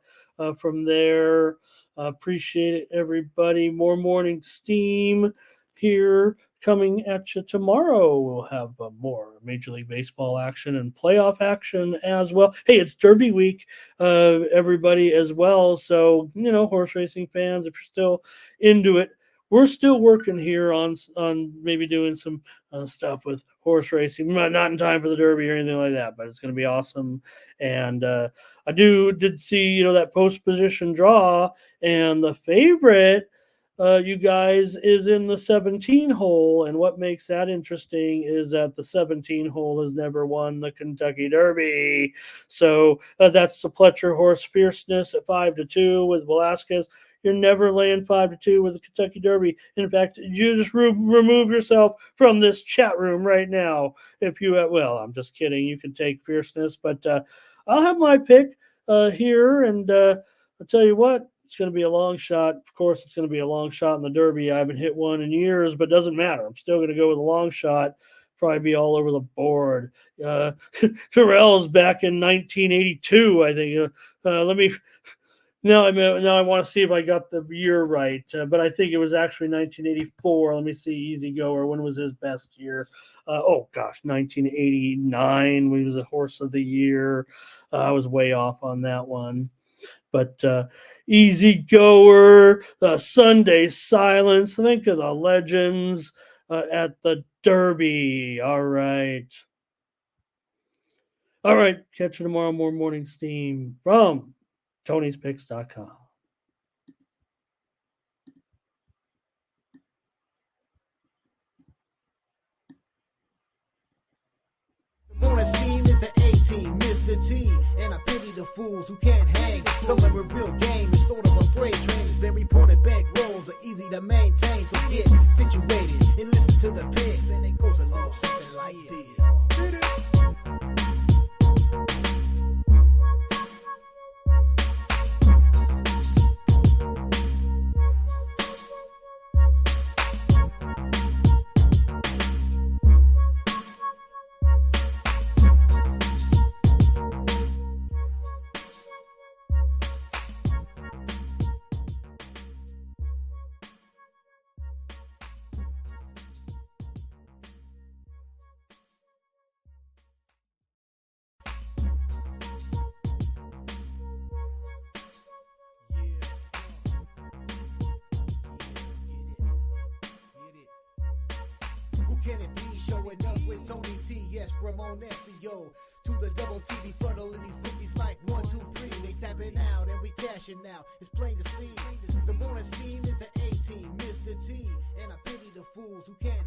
from there. Appreciate it, everybody. More morning steam here coming at you tomorrow. We'll have more Major League Baseball action and playoff action as well. Hey, it's Derby week, everybody, as well. So, horse racing fans, if you're still into it, we're still working here on maybe doing some stuff with horse racing. Not in time for the Derby or anything like that, but it's going to be awesome. And I did see, that post position draw, and the favorite, you guys, is in the 17 hole. And what makes that interesting is that the 17 hole has never won the Kentucky Derby. So that's the Pletcher horse Fierceness at 5-2 with Velasquez. You're never laying 5-2 with the Kentucky Derby. In fact, you just remove yourself from this chat room right now. If you I'm just kidding. You can take Fierceness, but I'll have my pick here, and I'll tell you what. It's going to be a long shot. Of course, it's going to be a long shot in the Derby. I haven't hit one in years, but it doesn't matter. I'm still going to go with a long shot. Probably be all over the board. Terrell's back in 1982, I think. Now I want to see if I got the year right, but I think it was actually 1984. Let me see, Easy Goer. When was his best year? 1989. When he was a horse of the year. I was way off on that one. But Easy Goer, Sunday Silence. Think of the legends at the Derby. All right. Catch you tomorrow. More morning steam from Tony'sPicks.com. Morning steam is the A-team, Mr. T, and I pity the fools who can't hang. Coming with real game is sort of a freight train. It's been reported bank rolls are easy to maintain. So get situated and listen to the picks, and it goes a little something like this. Tony T, yes, Ramon SEO. To the double T, be funnelin' these bookies like 1, 2, 3. They tapping out and we cashing out. It's plain to see. The morning scheme is the A-team, Mr. T. And I pity the fools who can't